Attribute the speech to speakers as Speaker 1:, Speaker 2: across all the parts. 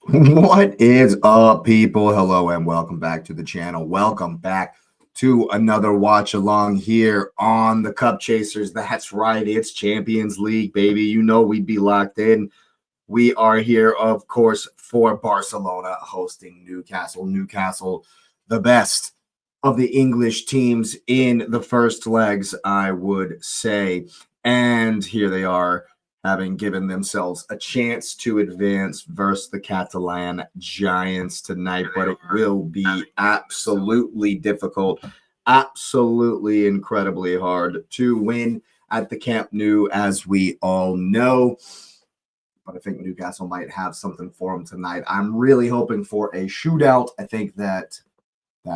Speaker 1: What is up, people? Hello and welcome back to the channel. Welcome back to another watch along here on the Cup Chasers. That's right, it's Champions League, baby. You know we'd be locked in. We are here, of course, for Barcelona hosting Newcastle. Newcastle, the best of the English teams in the first legs, I would say. And here they are, having given themselves a chance to advance versus the Catalan Giants tonight, but it will be absolutely difficult, absolutely incredibly hard to win at the Camp Nou, as we all know. But I think Newcastle might have something for them tonight. I'm really hoping for a shootout. I think that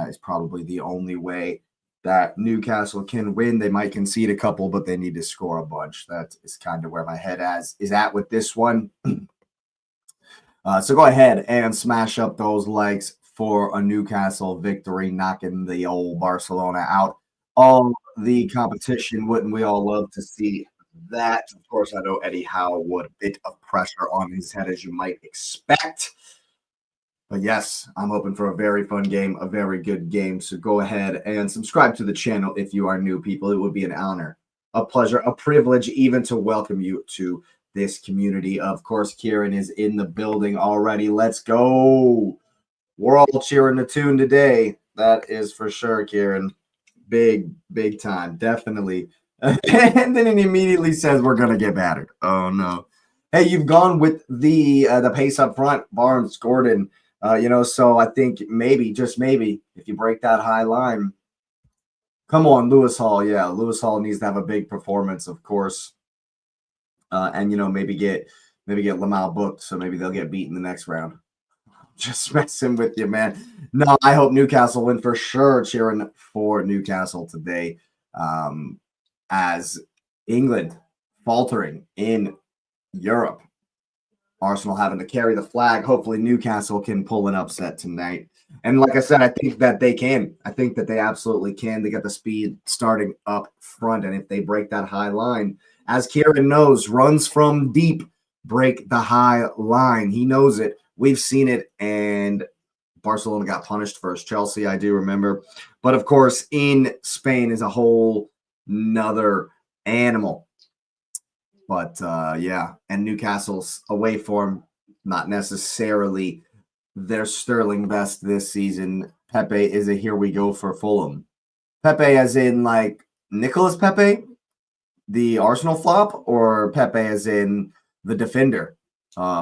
Speaker 1: is probably the only way that Newcastle can win. They might concede a couple, but they need to score a bunch. That is kind of where my head is at with this one. So go ahead and smash up those likes for a Newcastle victory, knocking the old Barcelona out of the competition. Wouldn't we all love to see that? Of course, I know Eddie Howe would. A bit of pressure on his head, as you might expect. But yes, I'm hoping for a very fun game, a very good game. So go ahead and subscribe to the channel if you are new, people. It would be an honor, a pleasure, a privilege even to welcome you to this community. Of course, Kieran is in the building already. Let's go. We're all cheering the tune today. That is for sure, Kieran. Big time. Definitely. And then he immediately says we're going to get battered. Oh, no. Hey, you've gone with the pace up front. Barnes, Gordon. So I think maybe, just maybe, if you break that high line, come on, Lewis Hall. Yeah, Lewis Hall needs to have a big performance, of course. And maybe get Lamau booked, so maybe they'll get beat in the next round. Just messing with you, man. No, I hope Newcastle win for sure. Cheering for Newcastle today, as England faltering in Europe. Arsenal having to carry the flag. Hopefully Newcastle can pull an upset tonight. And like I said, I think that they can. I think that they absolutely can. They got the speed starting up front. And if they break that high line, as Kieran knows, runs from deep break the high line. He knows it. We've seen it. And Barcelona got punished versus Chelsea, I do remember. But of course, in Spain is a whole nother animal. But yeah, and Newcastle's away form, not necessarily their sterling best this season. Pepe is a here we go for Fulham. Pepe as in like Nicolas Pepe, the Arsenal flop, or Pepe as in the defender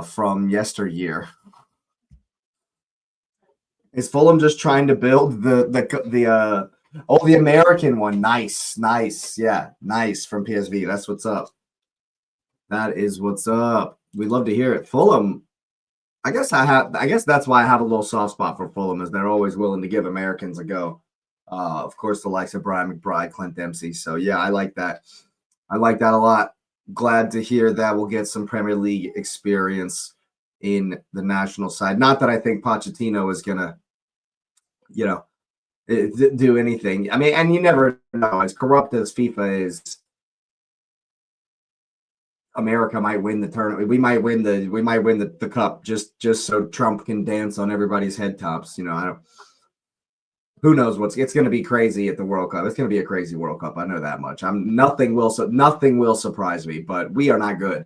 Speaker 1: from yesteryear? Is Fulham just trying to build the American one? Nice. Yeah, nice from PSV. That's what's up. That is what's up. We'd love to hear it. Fulham, I guess that's why I have a little soft spot for Fulham, is they're always willing to give Americans a go. Of course, the likes of Brian McBride, Clint Dempsey. So yeah, I like that. I like that a lot. Glad to hear that we'll get some Premier League experience in the national side. Not that I think Pochettino is gonna, do anything. I mean, and you never know. As corrupt as FIFA is, America might win the tournament. We might win the cup just so Trump can dance on everybody's head tops. Who knows it's going to be crazy at the World Cup. It's going to be a crazy World Cup. I know that much. Nothing will surprise me, but we are not good.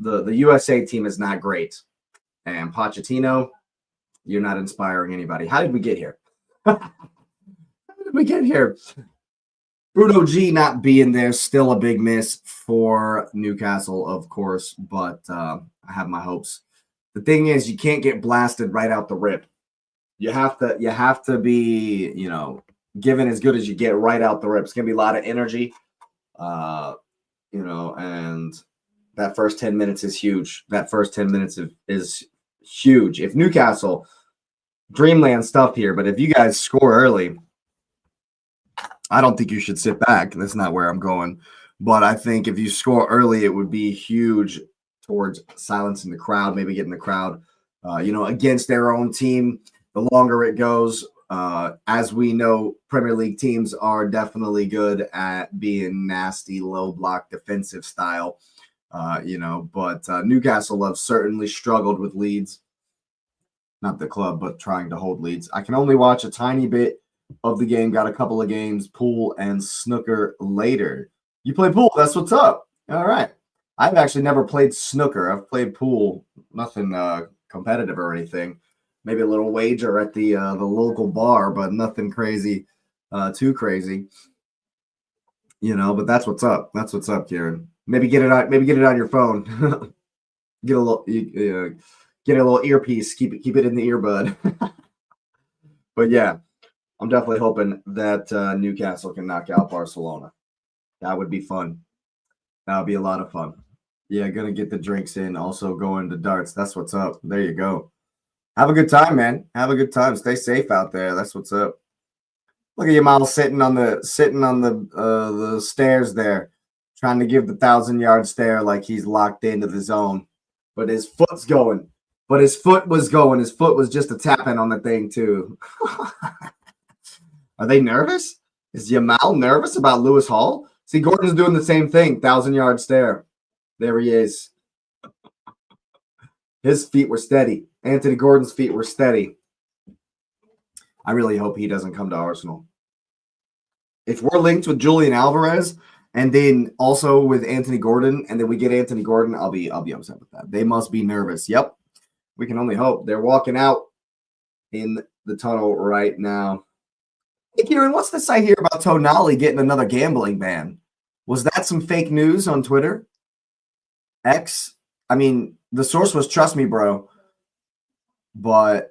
Speaker 1: The USA team is not great. And Pochettino, you're not inspiring anybody. How did we get here? Bruno G not being there, still a big miss for Newcastle, of course, but I have my hopes. The thing is, you can't get blasted right out the rip. You have to be, given as good as you get right out the rip. It's gonna be a lot of energy, and that first 10 minutes is huge. That first 10 minutes is huge. If Newcastle, dreamland stuff here, but if you guys score early, I don't think you should sit back. That's not where I'm going. But I think if you score early, it would be huge towards silencing the crowd, maybe getting the crowd, against their own team. The longer it goes, as we know, Premier League teams are definitely good at being nasty, low block defensive style, but Newcastle have certainly struggled with leads. not the club, but trying to hold leads. I can only watch a tiny bit of the game. Got a couple of games, pool and snooker later. You play pool? That's what's up. All right. I've actually never played snooker. I've played pool, nothing competitive or anything. Maybe a little wager at the local bar, but nothing crazy, too crazy. But that's what's up. That's what's up, Kieran. Maybe get it on. Maybe get it on your phone. Get a little, get a little earpiece. Keep it in the earbud. But yeah, I'm definitely hoping that Newcastle can knock out Barcelona. That would be fun. That would be a lot of fun. Yeah, gonna get the drinks in. Also going to darts. That's what's up. There you go. Have a good time, man. Have a good time. Stay safe out there. That's what's up. Look at you, Miles, sitting on the stairs there, trying to give the 1,000-yard stare like he's locked into the zone. But his foot's going. But his foot was going. His foot was just a tapping on the thing too. Are they nervous? Is Yamal nervous about Lewis Hall? See, Gordon's doing the same thing. 1,000-yard stare. There he is. His feet were steady. Anthony Gordon's feet were steady. I really hope he doesn't come to Arsenal. If we're linked with Julian Alvarez and then also with Anthony Gordon, and then we get Anthony Gordon, I'll be upset with that. They must be nervous. Yep. We can only hope. They're walking out in the tunnel right now. Hey, Kieran, what's this I hear about Tonali getting another gambling ban? Was that some fake news on Twitter? X? I mean, the source was trust me, bro. But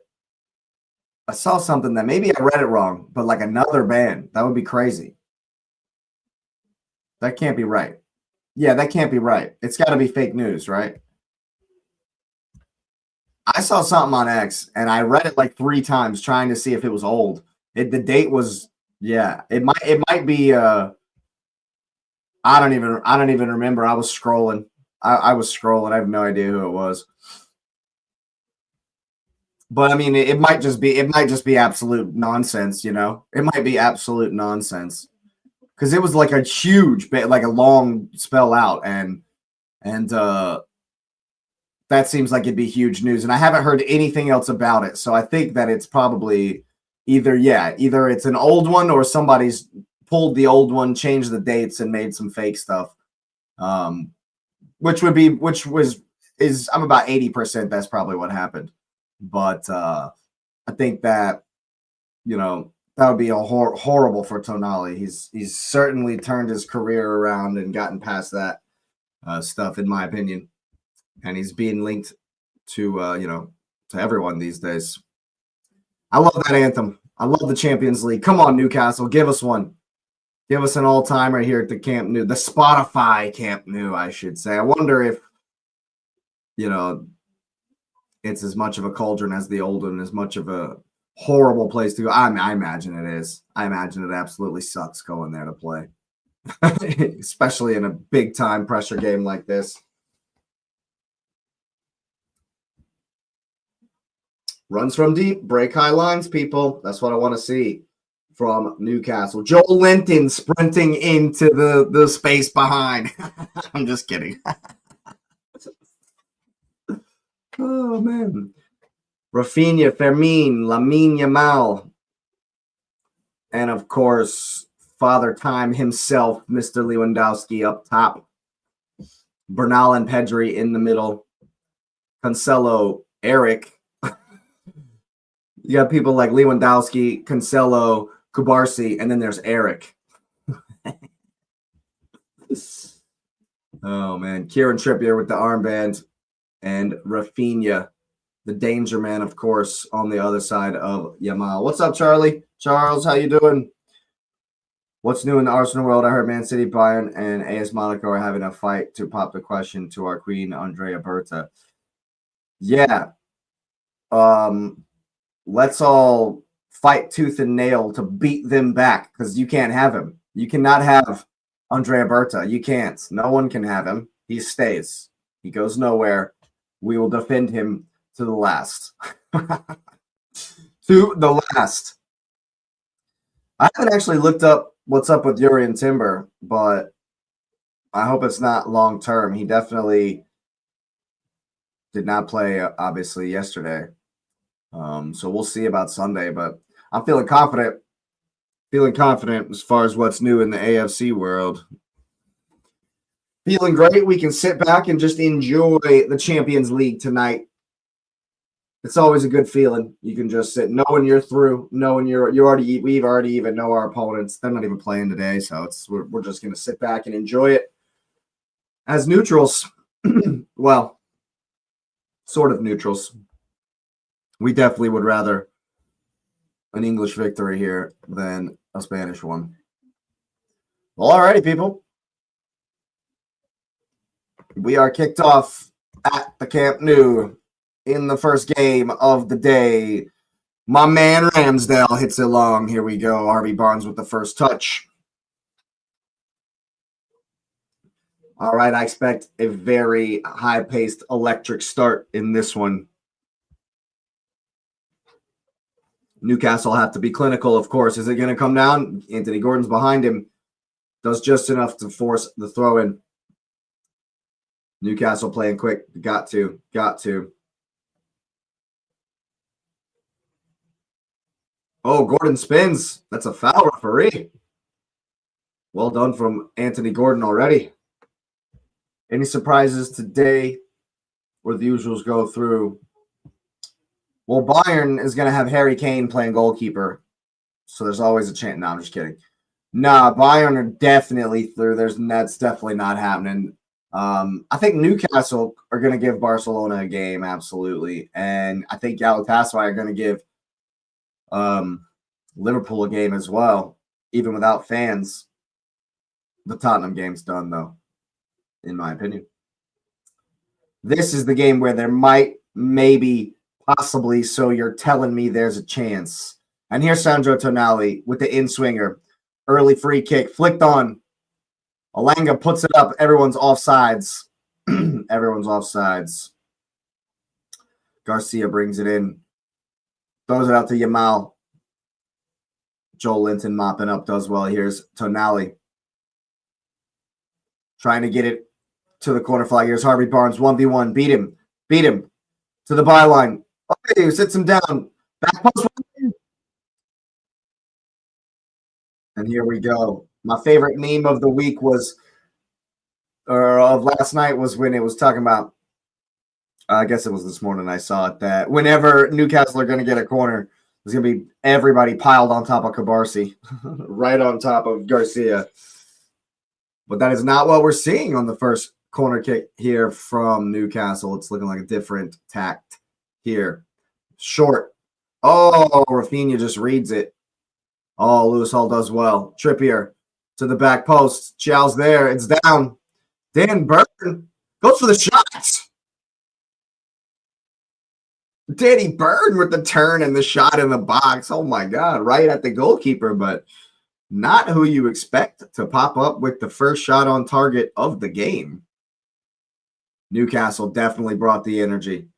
Speaker 1: I saw something that maybe I read it wrong, but like another ban. That would be crazy. That can't be right. Yeah, that can't be right. It's got to be fake news, right? I saw something on X and I read it like 3 times trying to see if it was old. The date was, yeah, it might be I don't even remember. I was scrolling. I was scrolling. I have no idea who it was. But I mean, it might just be absolute nonsense, It might be absolute nonsense. Because it was like a huge bit, like a long spell out, and that seems like it'd be huge news. And I haven't heard anything else about it. So I think that it's probably either it's an old one or somebody's pulled the old one, changed the dates, and made some fake stuff. I'm about 80% that's probably what happened. But I think that, that would be a horrible for Tonali. He's certainly turned his career around and gotten past that stuff, in my opinion. And he's being linked to, to everyone these days. I love that anthem. I love the Champions League. Come on, Newcastle. Give us one. Give us an all-timer here at the Camp Nou. The Spotify Camp Nou, I should say. I wonder if, it's as much of a cauldron as the old one, as much of a horrible place to go. I imagine it is. I imagine it absolutely sucks going there to play, especially in a big-time pressure game like this. Runs from deep, break high lines, people. That's what I want to see from Newcastle. Joel Linton sprinting into the space behind. I'm just kidding. Oh, man. Rafinha, Fermin, Lamine Yamal. And, of course, Father Time himself, Mr. Lewandowski up top. Bernal and Pedri in the middle. Cancelo, Eric. You got people like Lewandowski, Cancelo, Kubarsi, and then there's Eric. Oh, man. Kieran Trippier with the armband. And Rafinha, the danger man, of course, on the other side of Yamal. What's up, Charlie? Charles, how you doing? What's new in the Arsenal world? I heard Man City, Bayern, and AS Monaco are having a fight to pop the question to our queen, Andrea Berta. Yeah. Let's all fight tooth and nail to beat them back, because you can't have him. You cannot have Andrea Berta. You can't. No one can have him. He stays. He goes nowhere. We will defend him to the last. To the last. I haven't actually looked up what's up with Yuri and Timber, but I hope it's not long term. He definitely did not play, obviously, yesterday. So we'll see about Sunday, but I'm feeling confident. Feeling confident as far as what's new in the AFC world. Feeling great. We can sit back and just enjoy the Champions League tonight. It's always a good feeling. You can just sit, knowing you're through, knowing we've already even know our opponents. They're not even playing today, so we're just gonna sit back and enjoy it as neutrals. Well, sort of neutrals. We definitely would rather an English victory here than a Spanish one. Well, alrighty, people. We are kicked off at the Camp Nou in the first game of the day. My man Ramsdale hits it long. Here we go. Harvey Barnes with the first touch. All right, I expect a very high-paced electric start in this one. Newcastle have to be clinical, of course. Is it going to come down? Anthony Gordon's behind him. Does just enough to force the throw-in. Newcastle playing quick. Got to. Oh, Gordon spins. That's a foul, referee. Well done from Anthony Gordon already. Any surprises today where the usuals go through? Well, Bayern is going to have Harry Kane playing goalkeeper. So there's always a chance. No, I'm just kidding. Nah, Bayern are definitely through. That's definitely not happening. I think Newcastle are going to give Barcelona a game, absolutely. And I think Galatasaray are going to give Liverpool a game as well, even without fans. The Tottenham game's done, though, in my opinion. This is the game where there might, maybe, possibly, so you're telling me there's a chance. And here's Sandro Tonali with the in-swinger. Early free kick, flicked on. Alanga puts it up. Everyone's offsides. Everyone's offsides. Garcia brings it in. Throws it out to Yamal. Joel Linton mopping up, does well. Here's Tonali. Trying to get it to the corner flag. Here's Harvey Barnes, 1v1. Beat him. To the byline. Okay, sits him down. Back post. And here we go. My favorite meme of the week of last night was when it was talking about, I guess it was this morning I saw it, that whenever Newcastle are going to get a corner, there's going to be everybody piled on top of Cabarsi, right on top of Garcia. But that is not what we're seeing on the first corner kick here from Newcastle. It's looking like a different tact here. Short. Oh, Rafinha just reads it. Oh, Lewis Hall does well. Trippier to the back post. Chow's there. It's down. Dan Burn goes for the shots. Danny Burn with the turn and the shot in the box. Oh, my God. Right at the goalkeeper, but not who you expect to pop up with the first shot on target of the game. Newcastle definitely brought the energy.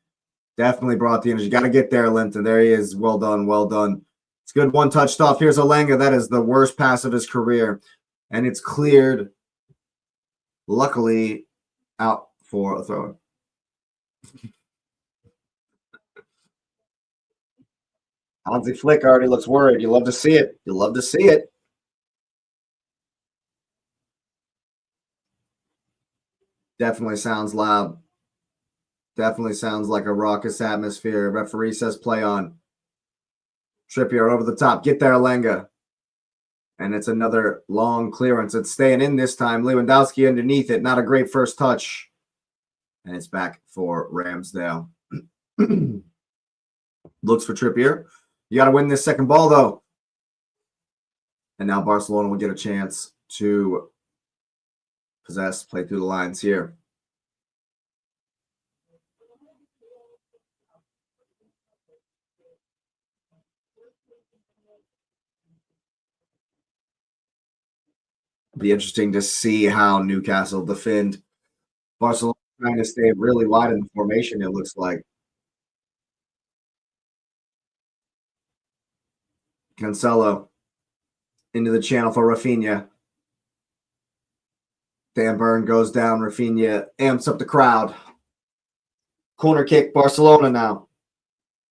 Speaker 1: Got to get there, Linton. There he is. Well done. It's good one-touch stuff. Here's Alanga. That is the worst pass of his career. And it's cleared, luckily, out for a throw. Hansi Flick already looks worried. You love to see it. Definitely sounds loud. Definitely sounds like a raucous atmosphere. Referee says play on. Trippier over the top. Get there, Alanga. And it's another long clearance. It's staying in this time. Lewandowski underneath it. Not a great first touch. And it's back for Ramsdale. Looks for Trippier. You got to win this second ball, though. And now Barcelona will get a chance to possess, play through the lines here. Be interesting to see how Newcastle defend. Barcelona trying to stay really wide in the formation, it looks like. Cancelo into the channel for Rafinha. Dan Burn goes down. Rafinha amps up the crowd. Corner kick, Barcelona now.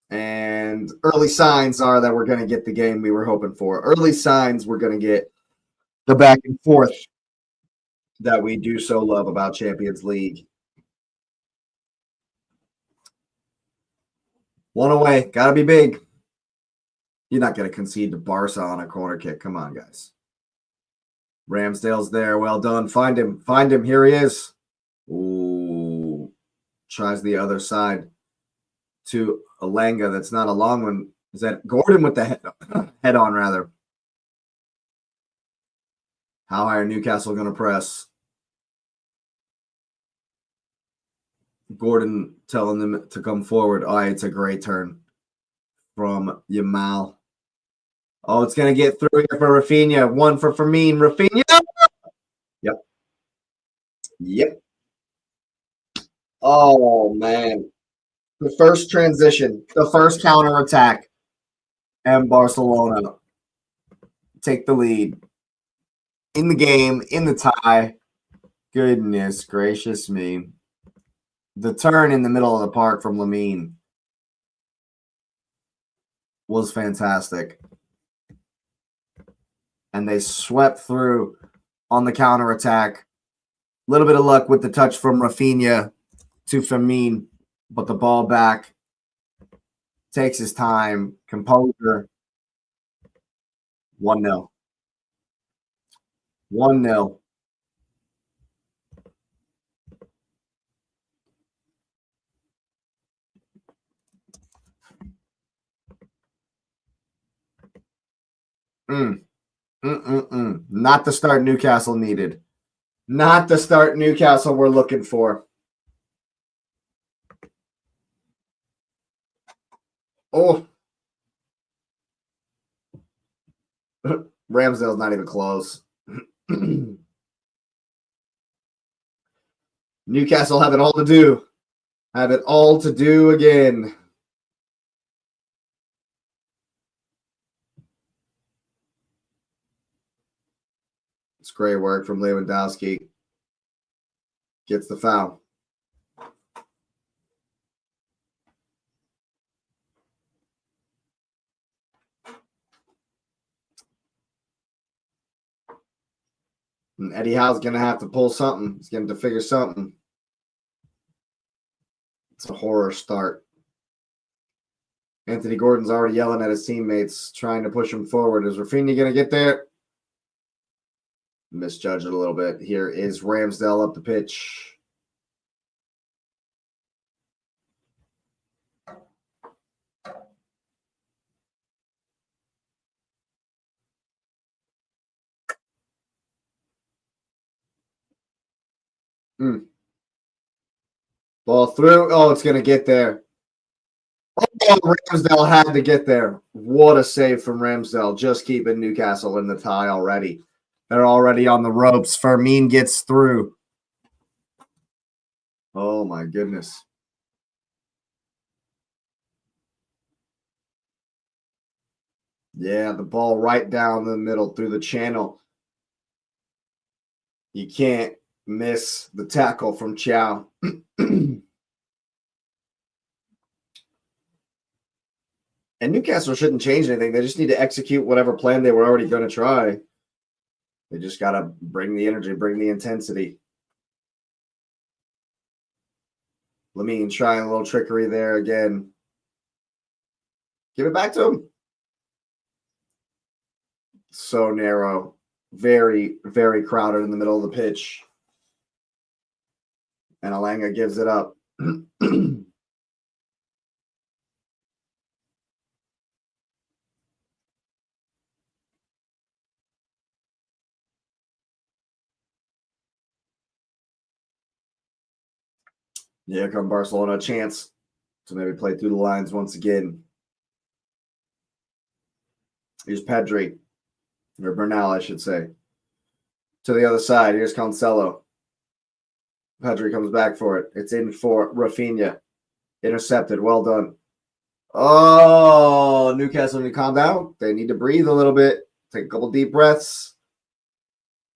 Speaker 1: And early signs are that we're going to get the game we were hoping for. Early signs we're going to get the back and forth that we do so love about Champions League. One away. Got to be big. You're not going to concede to Barca on a corner kick. Come on, guys. Ramsdale's there. Well done. Find him. Find him. Here he is. Ooh. Tries the other side to Alanga. That's not a long one. Is that Gordon with the head on, rather? How high are Newcastle going to press? Gordon telling them to come forward. Oh, it's a great turn from Yamal. Oh, it's going to get through here for Rafinha. One for Firmino. Rafinha. Yep. Yep. Oh, man. The first transition, the first counter attack, and Barcelona take the lead in the game, in the tie. Goodness gracious me. The turn in the middle of the park from Lamine was fantastic. And they swept through on the counterattack. A little bit of luck with the touch from Rafinha to Firmino, but the ball back. Takes his time. Composure. 1-0. 1-0. Not the start Newcastle needed. Not the start Newcastle we're looking for. Oh. Ramsdale's not even close. Newcastle have it all to do. Have it all to do again. It's great work from Lewandowski. Gets the foul. And Eddie Howe's going to have to pull something. He's going to figure something. It's a horror start. Anthony Gordon's already yelling at his teammates, trying to push him forward. Is Rafinha going to get there? Misjudged it a little bit. Here is Ramsdale up the pitch. Ball through. Oh, it's going to get there. Oh, Ramsdale had to get there. What a save from Ramsdale. Just keeping Newcastle in the tie already. They're already on the ropes. Firmino gets through. Oh, my goodness. Yeah, the ball right down the middle through the channel. You can't miss the tackle from Chow. And Newcastle shouldn't change anything. They just need to execute whatever plan they were already going to try. They just got to bring the energy, bring the intensity. Lamine trying a little trickery there again. Give it back to him. So narrow. Very, very crowded in the middle of the pitch. And Alanga gives it up. Here come Barcelona, a chance to maybe play through the lines once again. Here's Pedri, or Bernal, I should say. To the other side, here's Cancelo. Pedri comes back for it. It's in for Rafinha. Intercepted, well done. Oh, Newcastle need to calm down. They need to breathe a little bit. Take a couple deep breaths.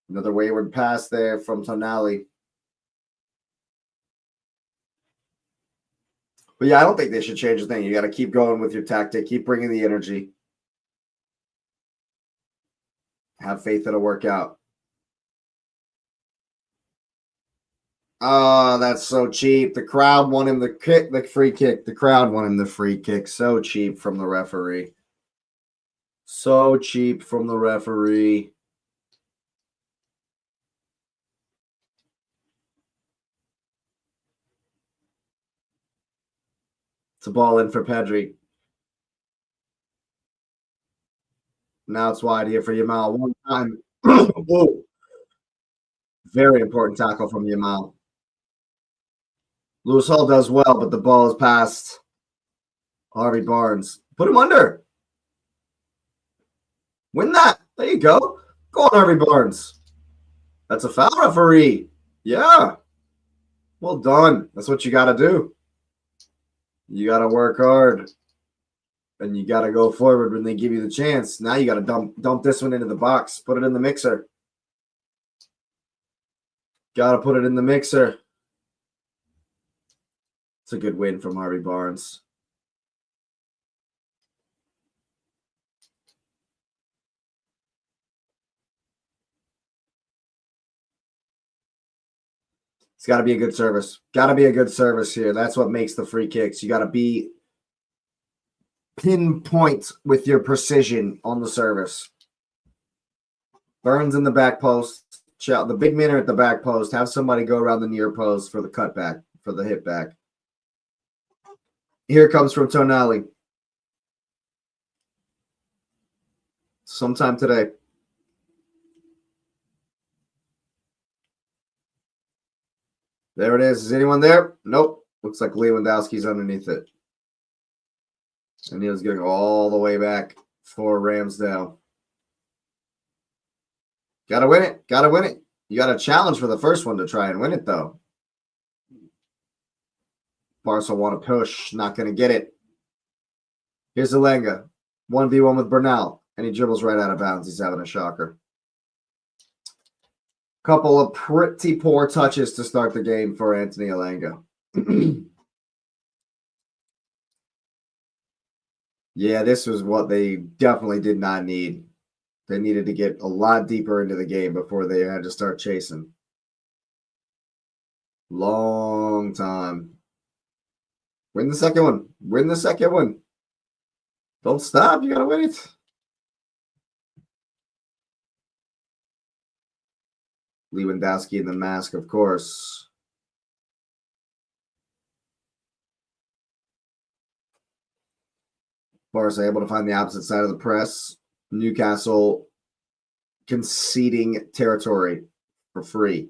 Speaker 1: Another wayward pass there from Tonali. But yeah, I don't think they should change a thing. You got to keep going with your tactic, keep bringing the energy. Have faith it'll work out. Oh, that's so cheap. The crowd won him the free kick. The crowd won him the free kick. So cheap from the referee. So cheap from the referee. It's a ball in for Pedri. Now it's wide here for Yamal. One time. Whoa. Very important tackle from Yamal. Lewis Hall does well, but the ball is past Harvey Barnes. Put him under. Win that. There you go. Go on, Harvey Barnes. That's a foul, referee. Yeah. Well done. That's what you got to do. You got to work hard. And you got to go forward when they give you the chance. Now you got to dump this one into the box. Put it in the mixer. Got to put it in the mixer. It's a good win from Harvey Barnes. It's got to be a good service. Got to be a good service here. That's what makes the free kicks. You got to be pinpoint with your precision on the service. Burns in the back post. The big men are at the back post. Have somebody go around the near post for the cutback, for the hit back. Here comes from Tonali. Sometime today. There it is. Is anyone there? Nope. Looks like Lewandowski's underneath it. And he was going all the way back for Ramsdale. Got to win it. Got to win it. You got a challenge for the first one to try and win it, though. Barca want to push. Not going to get it. Here's Alenga. 1v1 with Bernal. And he dribbles right out of bounds. He's having a shocker. Couple of pretty poor touches to start the game for Anthony Alenga. Yeah, this was what they definitely did not need. They needed to get a lot deeper into the game before they had to start chasing. Long time. Win the second one. Win the second one. Don't stop. You got to win it. Lewandowski in the mask, of course. Barca able to find the opposite side of the press. Newcastle conceding territory for free.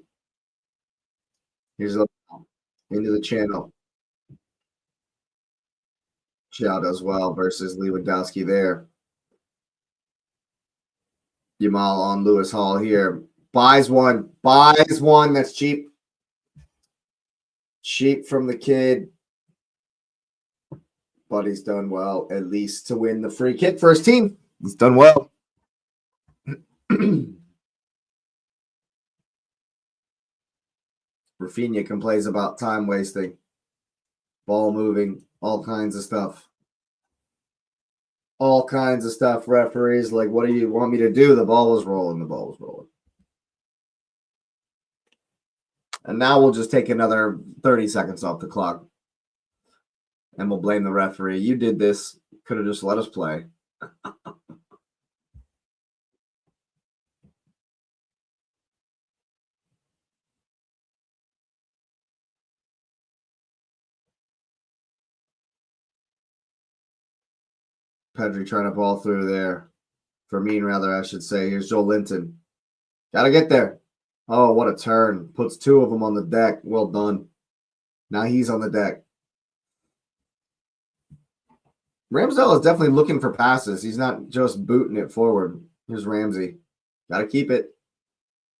Speaker 1: Here's the into the channel. Chow does well versus Lewandowski there. Yamal on Lewis Hall here. Buys one. Buys one. That's cheap. Cheap from the kid. But he's done well, at least to win the free kick for his team. He's done well. Rafinha complains about time wasting, ball moving, all kinds of stuff. All kinds of stuff. Referees like, what do you want me to do? The ball was rolling. The ball was rolling. And now we'll just take another 30 seconds off the clock. And we'll blame the referee. You did this. Could have just let us play. Pedri trying to ball through there. Firmine, rather, I should say. Here's Joe Linton. Got to get there. Oh, what a turn. Puts two of them on the deck. Well done. Now he's on the deck. Ramsdale is definitely looking for passes. He's not just booting it forward. Here's Ramsey. Got to keep it.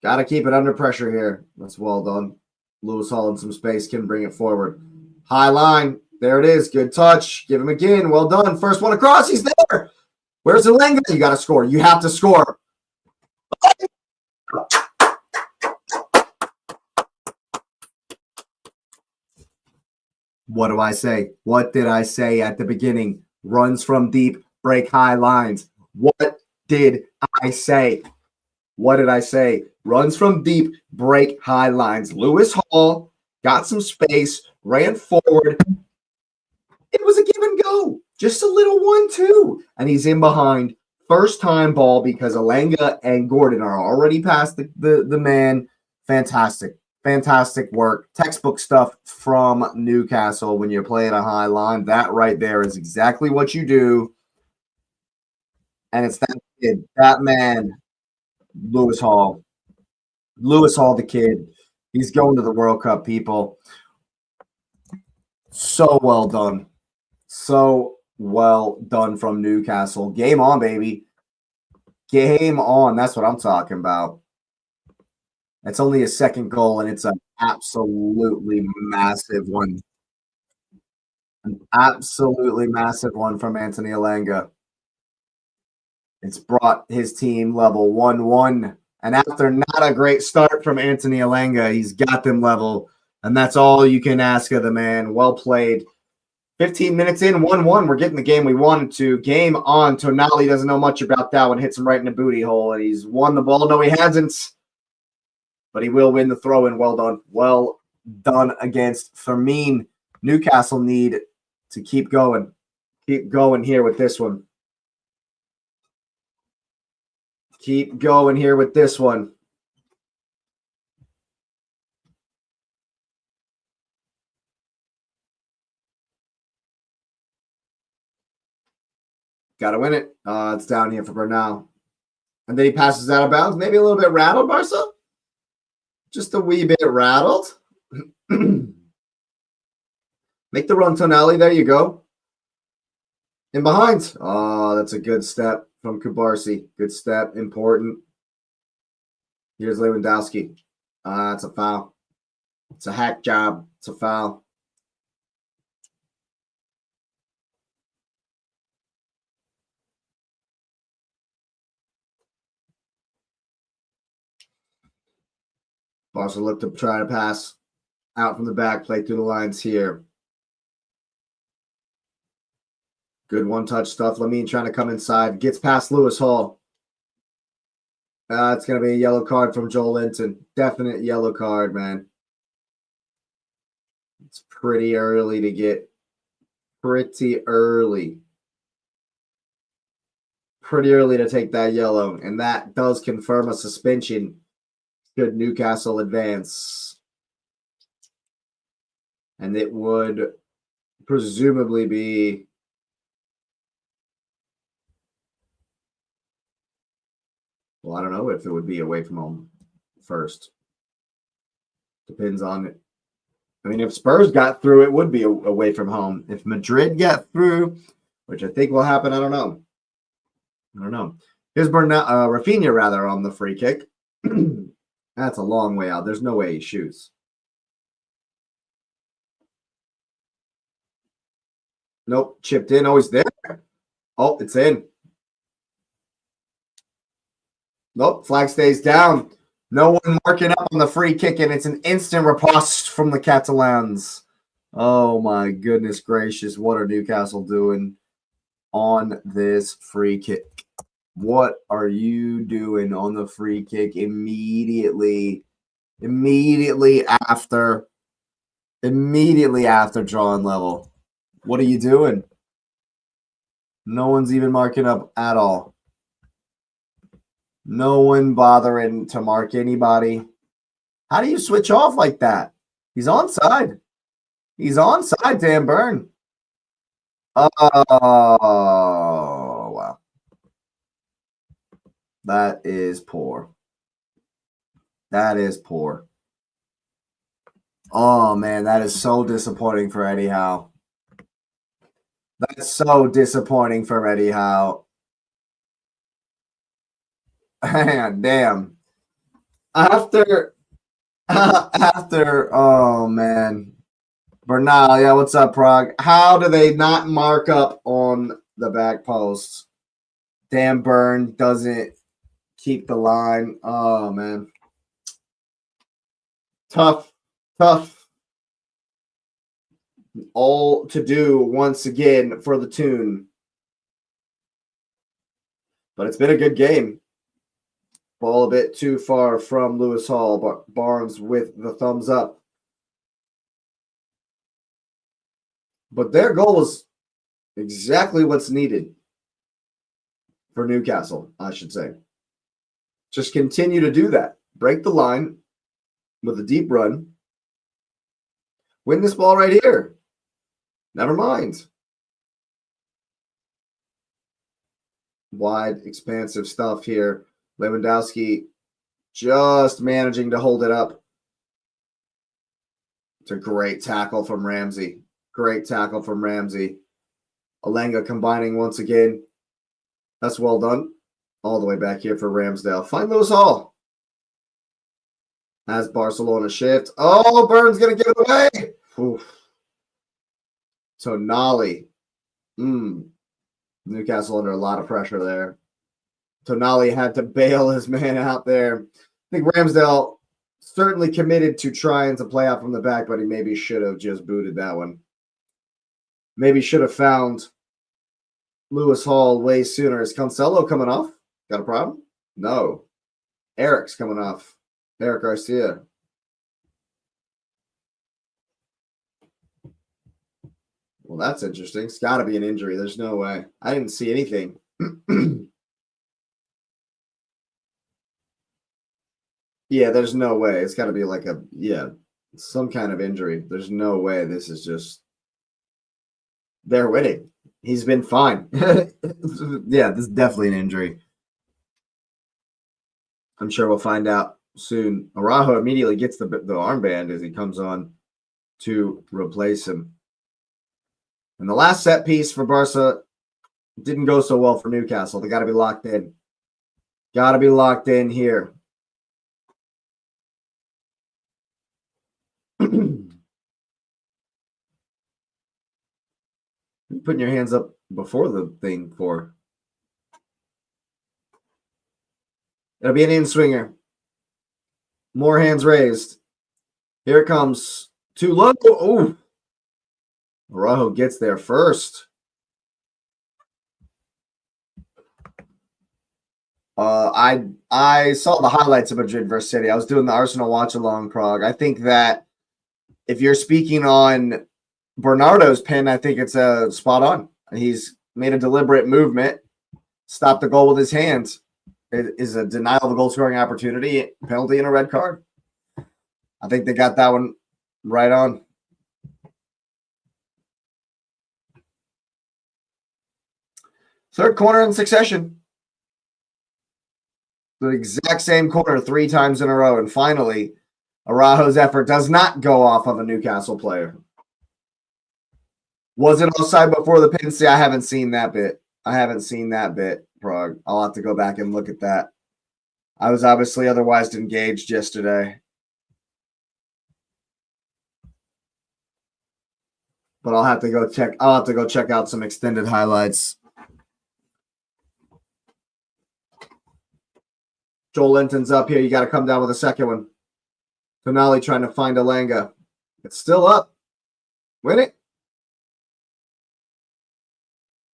Speaker 1: Got to keep it under pressure here. That's well done. Lewis Hall in some space can bring it forward. High line. There it is. Good touch. Give him again. Well done. First one across. He's there. Where's Alenga? You got to score. You have to score. What do I say? What did I say at the beginning? Runs from deep, break high lines. What did I say? What did I say? Runs from deep, break high lines. Lewis Hall got some space, ran forward. It was a give and go. Just a little 1-2. And he's in behind. First time ball because Alenga and Gordon are already past the man. Fantastic. Fantastic work. Textbook stuff from Newcastle when you're playing a high line. That right there is exactly what you do. And it's that kid, that man, Lewis Hall. Lewis Hall, the kid. He's going to the World Cup, people. So well done. So well done from Newcastle. Game on, baby. Game on. That's what I'm talking about. It's only a second goal, and it's an absolutely massive one. An absolutely massive one from Anthony Alenga. It's brought his team level 1-1. And after not a great start from Anthony Alenga, he's got them level. And that's all you can ask of the man. Well played. 15 minutes in, 1-1. We're getting the game we wanted to. Game on. Tonali doesn't know much about that one. Hits him right in the booty hole. And he's won the ball. No, he hasn't. But he will win the throw-in. Well done. Well done against Fermin. Newcastle need to keep going. Keep going here with this one. Keep going here with this one. Got to win it. It's down here for Bernal. And then he passes out of bounds. Maybe a little bit rattled, Barca. Just a wee bit rattled. Make the run, Tonali. There you go. In behind. Oh, that's a good step from Kubarsi. Good step. Important. Here's Lewandowski. It's a foul. It's a hack job. It's a foul. Barca look to try to pass out from the back, play through the lines here. Good one-touch stuff. Lamine trying to come inside. Gets past Lewis Hall. It's going to be a yellow card from Joel Linton. Definite yellow card, man. It's pretty early to get. Pretty early. Pretty early to take that yellow. And that does confirm a suspension should Newcastle advance. And it would presumably be well, I don't know if it would be away from home first. Depends on it. I mean, if Spurs got through, it would be away from home. If Madrid got through, which I think will happen, I don't know. Here's Rafinha, rather, on the free kick. That's a long way out. There's no way he shoots. Nope, chipped in. Oh, he's there. Oh, it's in. Nope, flag stays down. No one marking up on the free kick, and it's an instant riposte from the Catalans. Oh, my goodness gracious. What are Newcastle doing on this free kick? What are you doing on the free kick immediately after drawing level? What are you doing? No one's even marking up at all. No one bothering to mark anybody. How do you switch off like that? He's onside. He's onside, Dan Burn. Oh, wow. That is poor. That is poor. Oh, man, that is so disappointing for Eddie Howe. That's so disappointing for Eddie Howe. Damn. After, oh, man. Bernal, yeah, what's up, Prague? How do they not mark up on the back post? Dan Burn doesn't keep the line. Oh, man. Tough. All to do once again for the tune. But it's been a good game. Ball a bit too far from Lewis Hall, but Barnes with the thumbs up. But their goal was exactly what's needed for Newcastle, I should say. Just continue to do that. Break the line with a deep run. Win this ball right here. Never mind. Wide, expansive stuff here. Lewandowski just managing to hold it up. It's a great tackle from Ramsey. Great tackle from Ramsey. Alenga combining once again. That's well done. All the way back here for Ramsdale. Find Lewis Hall. As Barcelona shift. Oh, Burns going to give it away. Oof. Tonali. Newcastle under a lot of pressure there. Tonali had to bail his man out there. I think Ramsdale certainly committed to trying to play out from the back, but he maybe should have just booted that one. Maybe should have found Lewis Hall way sooner. Is Cancelo coming off? Got a problem? No. Eric's coming off. Eric Garcia. Well, that's interesting. It's got to be an injury. There's no way. I didn't see anything. Yeah, there's no way. It's got to be like some kind of injury. There's no way this is just they're winning. He's been fine. Yeah, this is definitely an injury. I'm sure we'll find out soon. Araujo immediately gets the armband as he comes on to replace him. And the last set piece for Barca didn't go so well for Newcastle. They got to be locked in. Got to be locked in here. Putting your hands up before the thing for. It'll be an in-swinger. More hands raised. Here it comes. Too low. Oh. Araujo gets there first. I saw the highlights of Madrid versus City. I was doing the Arsenal watch-along Prague. I think that if you're speaking on Bernardo's pen, I think it's spot on. He's made a deliberate movement, stopped the goal with his hands. It is a denial of a goal-scoring opportunity, penalty, and a red card. I think they got that one right on. Third corner in succession. The exact same corner 3 times in a row. And finally, Araujo's effort does not go off of a Newcastle player. Was it offside before the penalty? I haven't seen that bit. Prague. I'll have to go back and look at that. I was obviously otherwise engaged yesterday. But I'll have to go check out some extended highlights. Joel Linton's up here. You got to come down with a second one. Tonali trying to find Alenga. It's still up. Win it.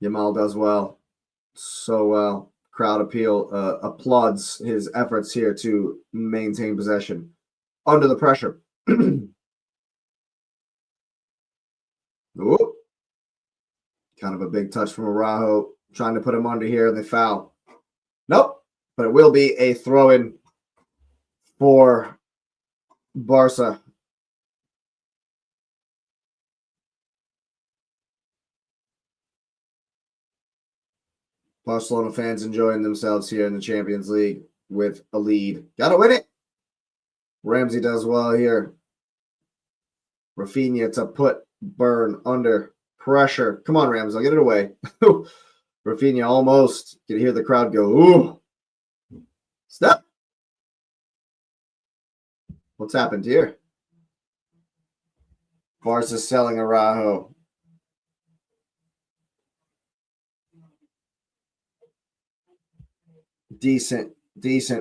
Speaker 1: Yamal does well. So well. Crowd applauds his efforts here to maintain possession under the pressure. Ooh. Kind of a big touch from Araujo. Trying to put him under here. They foul. Nope. But it will be a throw-in for Barca. Barcelona fans enjoying themselves here in the Champions League with a lead. Got to win it. Ramsey does well here. Rafinha to put Burn under pressure. Come on, Ramsey. I'll get it away. Rafinha almost. You can hear the crowd go, ooh. Step. What's happened here? Barca's selling Araujo. Decent.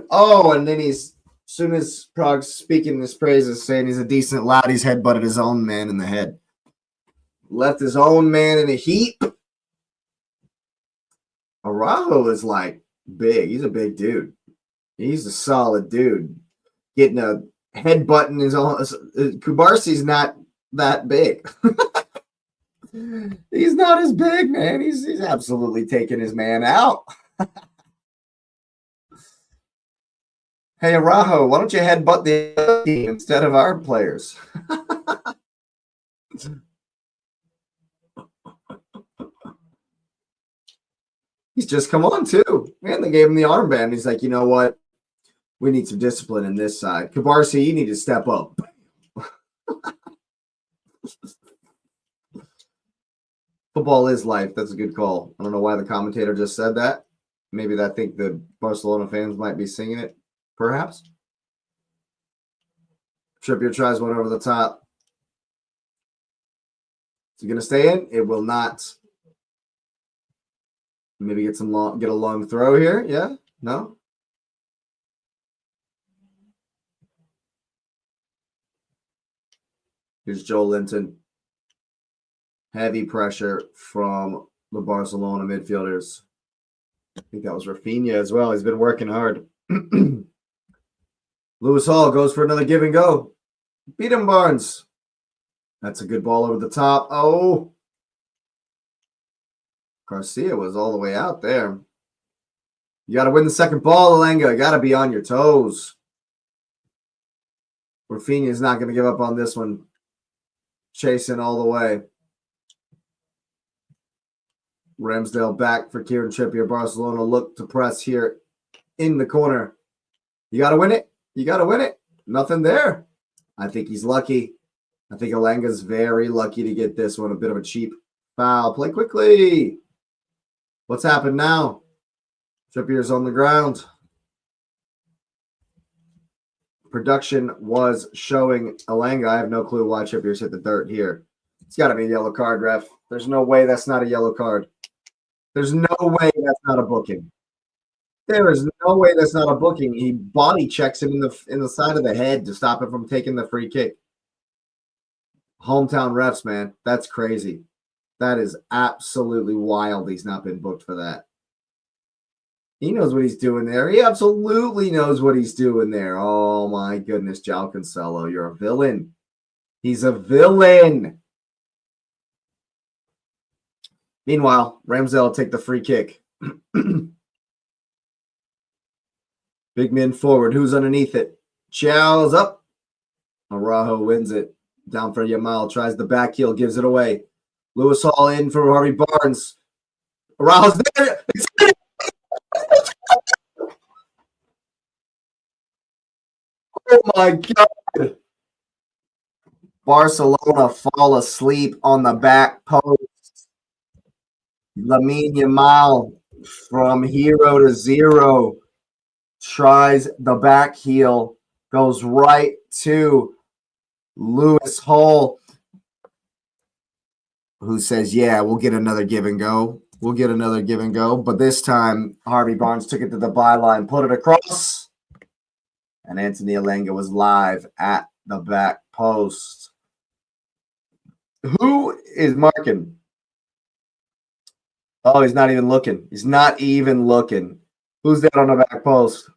Speaker 1: Oh, and then as soon as Prague's speaking his praises, saying he's a decent lad, he's headbutted his own man in the head. Left his own man in a heap. Araujo is like big. He's a big dude. He's a solid dude. Getting a headbutt in his own. Kubarsi's not that big. He's not as big, man. He's absolutely taking his man out. Hey, Araujo, why don't you headbutt the other team instead of our players? He's just come on, too. Man, they gave him the armband. He's like, you know what? We need some discipline in this side. Kubarsi, you need to step up. Football is life. That's a good call. I don't know why the commentator just said that. Maybe I think the Barcelona fans might be singing it, perhaps. Trippier tries one over the top. Is he going to stay in? It will not. Maybe get a long throw here. Yeah? No? Here's Joe Linton. Heavy pressure from the Barcelona midfielders. I think that was Rafinha as well. He's been working hard. Lewis Hall goes for another give and go. Beat him, Barnes. That's a good ball over the top. Oh. Garcia was all the way out there. You got to win the second ball, Alenga. You got to be on your toes. Rafinha is not going to give up on this one. Chasing all the way. Ramsdale back for Kieran Trippier. Barcelona look to press here in the corner. You got to win it. You got to win it. Nothing there. I think he's lucky. I think Alenga's very lucky to get this one. A bit of a cheap foul. Play quickly. What's happened now? Trippier's on the ground. Production was showing Alenga. I have no clue why Trippier's hit the dirt here. It's got to be a yellow card, ref. There's no way that's not a yellow card. There's no way that's not a booking. There is no way that's not a booking. He body checks him in the side of the head to stop him from taking the free kick. Hometown refs, man. That's crazy. That is absolutely wild. He's not been booked for that. He knows what he's doing there. He absolutely knows what he's doing there. Oh, my goodness, João Cancelo. You're a villain. He's a villain. Meanwhile, Ramsdale will take the free kick. Big man forward. Who's underneath it? Chow's up. Araujo wins it. Down for Yamal. Tries the back heel. Gives it away. Lewis Hall in for Harvey Barnes. Araujo's there. Oh, my God. Barcelona fall asleep on the back post. Lamine Yamal from hero to zero tries the back heel, goes right to Lewis Hall, who says, yeah, we'll get another give and go. We'll get another give and go. But this time, Harvey Barnes took it to the byline, put it across, and Anthony Alenga was live at the back post. Who is marking? Oh, he's not even looking. He's not even looking. Who's that on the back post?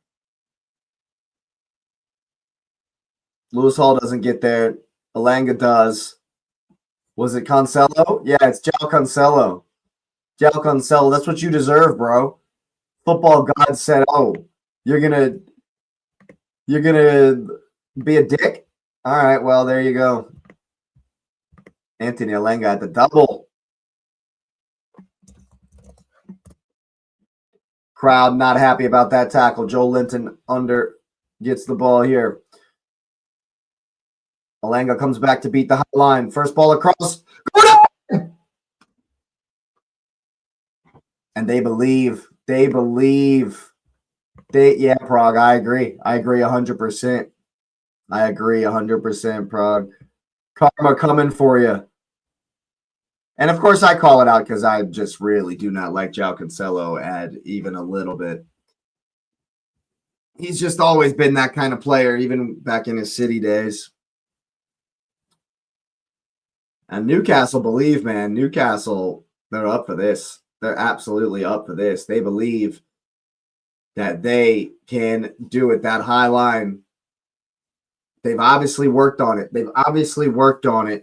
Speaker 1: Lewis Hall doesn't get there. Alenga does. Was it Cancelo? Yeah, it's João Cancelo. João Cancelo, that's what you deserve, bro. Football God said, oh, you're gonna be a dick? All right, well, there you go. Anthony Alenga at the double. Crowd not happy about that tackle. Joe Linton under gets the ball here. Alenga comes back to beat the high line. First ball across. And they believe. Yeah, Prague, I agree. 100%. I agree 100%, Prague. Karma coming for you. And, of course, I call it out because I just really do not like João Cancelo even a little bit. He's just always been that kind of player, even back in his City days. And Newcastle believe, man, Newcastle, they're up for this. They're absolutely up for this. They believe that they can do it. That high line, they've obviously worked on it. They've obviously worked on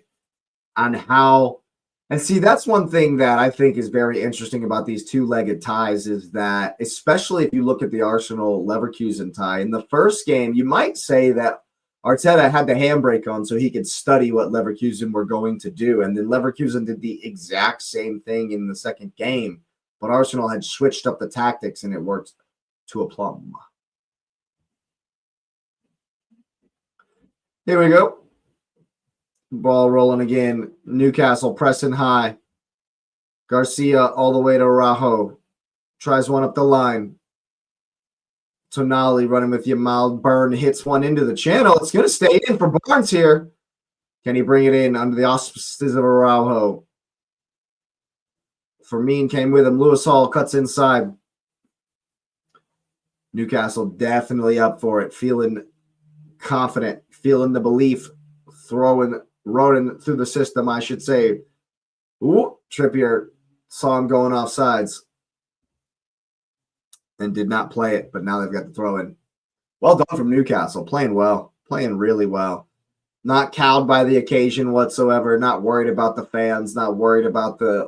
Speaker 1: how. And see, that's one thing that I think is very interesting about these two-legged ties is that, especially if you look at the Arsenal Leverkusen tie, in the first game, you might say that Arteta had the handbrake on so he could study what Leverkusen were going to do. And then Leverkusen did the exact same thing in the second game, but Arsenal had switched up the tactics and it worked to a plum. Here we go. Ball rolling again. Newcastle pressing high. Garcia all the way to Rajo. Tries one up the line. Tonali running with Yamal. Burn hits one into the channel. It's going to stay in for Barnes here. Can he bring it in under the auspices of Araujo? Firmine came with him. Lewis Hall cuts inside. Newcastle definitely up for it. Feeling confident. Feeling the belief. Running through the system, I should say. Ooh, Trippier saw him going off sides and did not play it, but now they've got the throw in. Well done from Newcastle. Playing well. Playing really well. Not cowed by the occasion whatsoever. Not worried about the fans. Not worried about the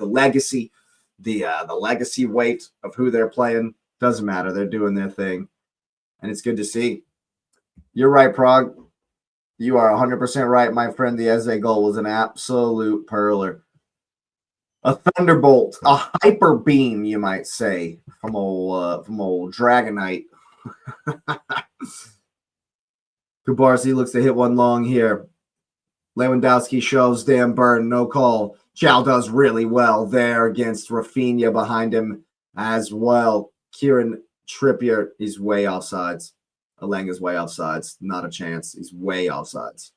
Speaker 1: legacy, the legacy weight of who they're playing. Doesn't matter. They're doing their thing. And it's good to see. You're right, Prague. You are 100% right, my friend. The Eze goal was an absolute perler. A thunderbolt, a hyper beam, you might say, from old Dragonite. Kubarsi looks to hit one long here. Lewandowski shows Dan Burn, no call. Chow does really well there against Rafinha behind him as well. Kieran Trippier is way offsides. Alenga's way offsides. Not a chance. He's way offsides.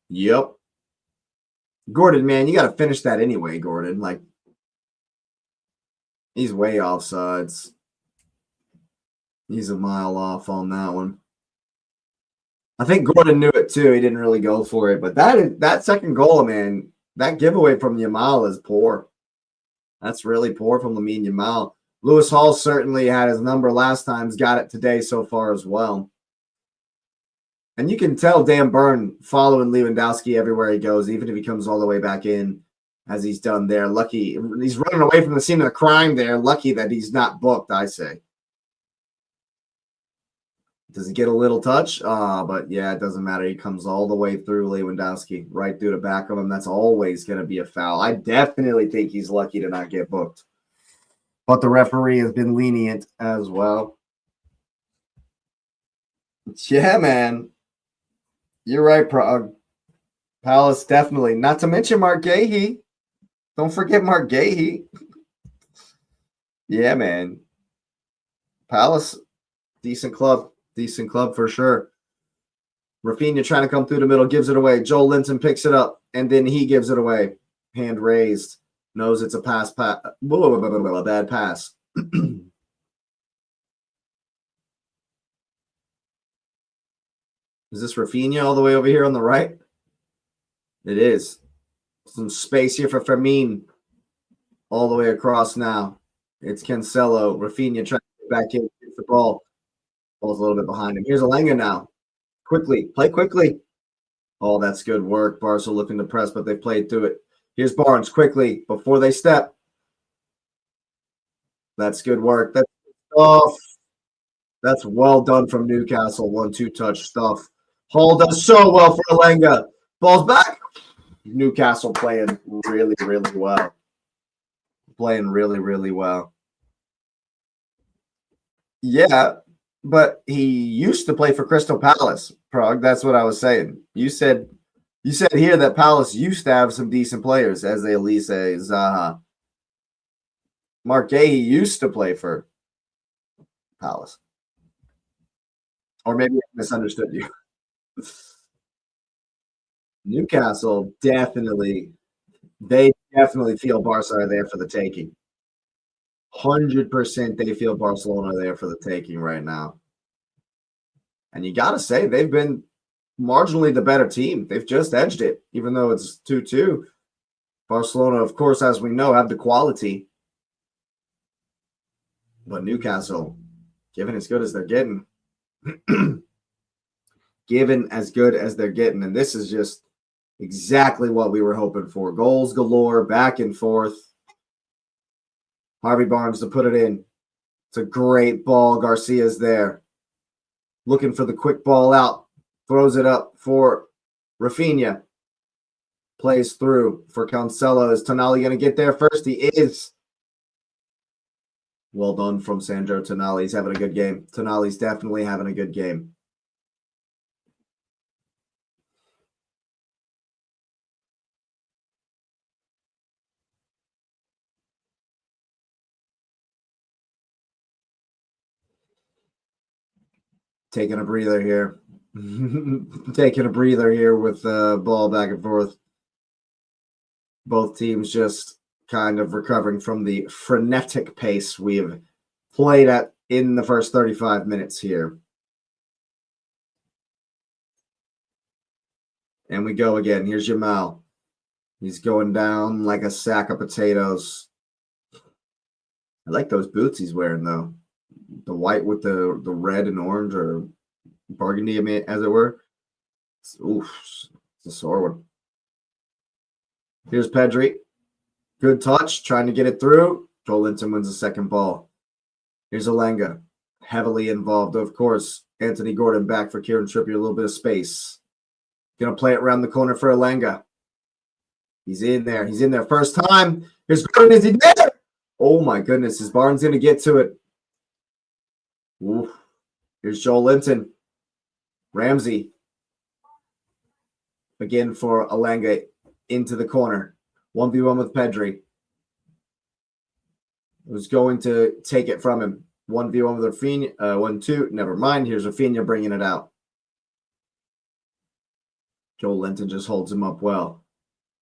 Speaker 1: Yep. Gordon, man, you got to finish that anyway, Gordon. Like, he's way offsides. He's a mile off on that one. I think Gordon knew it too. He didn't really go for it. But that second goal, man, that giveaway from Yamal is poor. That's really poor from Lamine Yamal. Lewis Hall certainly had his number last time. He's got it today so far as well. And you can tell Dan Burn following Lewandowski everywhere he goes, even if he comes all the way back in, as he's done there. Lucky. He's running away from the scene of the crime there. Lucky that he's not booked, I say. Does he get a little touch? But yeah, it doesn't matter. He comes all the way through Lewandowski, right through the back of him. That's always going to be a foul. I definitely think he's lucky to not get booked. But the referee has been lenient as well. Yeah, man. You're right, Prague. Palace, definitely. Not to mention Mark Gahey. Don't forget Mark Gahey. Yeah, man. Palace, decent club. Decent club for sure. Rafinha trying to come through the middle, gives it away. Joel Linton picks it up, and then he gives it away. Hand raised. Knows it's a pass. A bad pass. Is this Rafinha all the way over here on the right? It is. Some space here for Firmine. All the way across now. It's Cancelo. Rafinha trying to get back in. Gets the ball. Ball's a little bit behind him. Here's Alenga now. Quickly. Play quickly. Oh, that's good work. Barca looking to press, but they played through it. Here's Barnes quickly before they step. That's good work. That's stuff. That's well done from Newcastle. 1-2 touch stuff. Hall does so well for Alenga. Ball's back. Newcastle playing really, really well. Playing really, really well. Yeah, but he used to play for Crystal Palace, Prague. That's what I was saying. You said here that Palace used to have some decent players, as Elise, Zaha. Mark Gahey used to play for Palace. Or maybe I misunderstood you. Newcastle definitely feel Barca are there for the taking. 100% they feel Barcelona are there for the taking right now. And you got to say, they've been marginally the better team. They've just edged it, even though it's 2-2. Barcelona, of course, as we know, have the quality. But Newcastle, given as good as they're getting, given as good as they're getting. And this is just exactly what we were hoping for. Goals galore, back and forth. Harvey Barnes to put it in. It's a great ball. Garcia's there. Looking for the quick ball out. Throws it up for Rafinha. Plays through for Cancelo. Is Tonali going to get there first? He is. Well done from Sandro Tonali. He's having a good game. Tonali's definitely having a good game. Taking a breather here. Taking a breather here with the ball back and forth. Both teams just kind of recovering from the frenetic pace we have played at in the first 35 minutes here. And we go again. Here's Yamal. He's going down like a sack of potatoes. I like those boots he's wearing, though. The white with the red and orange, or burgundy, as it were. Oof, it's a sore one. Here's Pedri. Good touch, trying to get it through. Joelinton wins the second ball. Here's Alenga. Heavily involved, of course. Anthony Gordon back for Kieran Trippier, a little bit of space. Going to play it around the corner for Alenga. He's in there. He's in there. First time. Here's Gordon. Is he there? Oh, my goodness. Is Barnes going to get to it? Oof. Here's Joelinton. Ramsey. Again for Alenga into the corner. 1v1 with Pedri. Who's going to take it from him. 1v1 with Rafinha. 1-2. Never mind. Here's Rafinha bringing it out. Joelinton just holds him up well.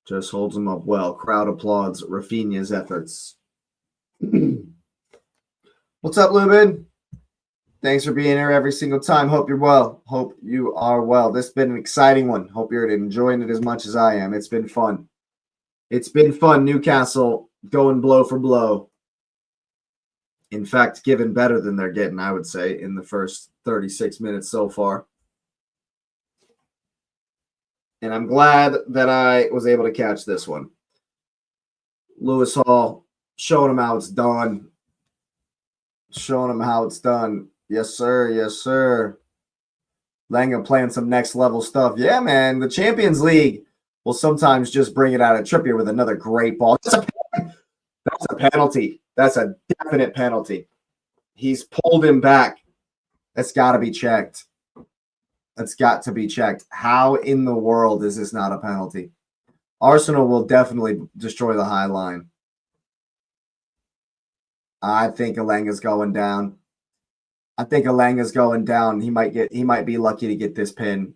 Speaker 1: Just holds him up well. Crowd applauds Rafinha's efforts. What's up, Lubin? Thanks for being here every single time. Hope you're well. Hope you are well. This has been an exciting one. Hope you're enjoying it as much as I am. It's been fun. It's been fun. Newcastle going blow for blow. In fact, given better than they're getting, I would say, in the first 36 minutes so far. And I'm glad that I was able to catch this one. Lewis Hall showing him how it's done. Showing him how it's done. Yes, sir. Yes, sir. Langa playing some next level stuff. Yeah, man. The Champions League will sometimes just bring it out of Trippier with another great ball. That's a penalty. That's a definite penalty. He's pulled him back. That's got to be checked. That's got to be checked. How in the world is this not a penalty? Arsenal will definitely destroy the high line. I think Alanga's going down. I think Alanga's going down. He might be lucky to get this pin.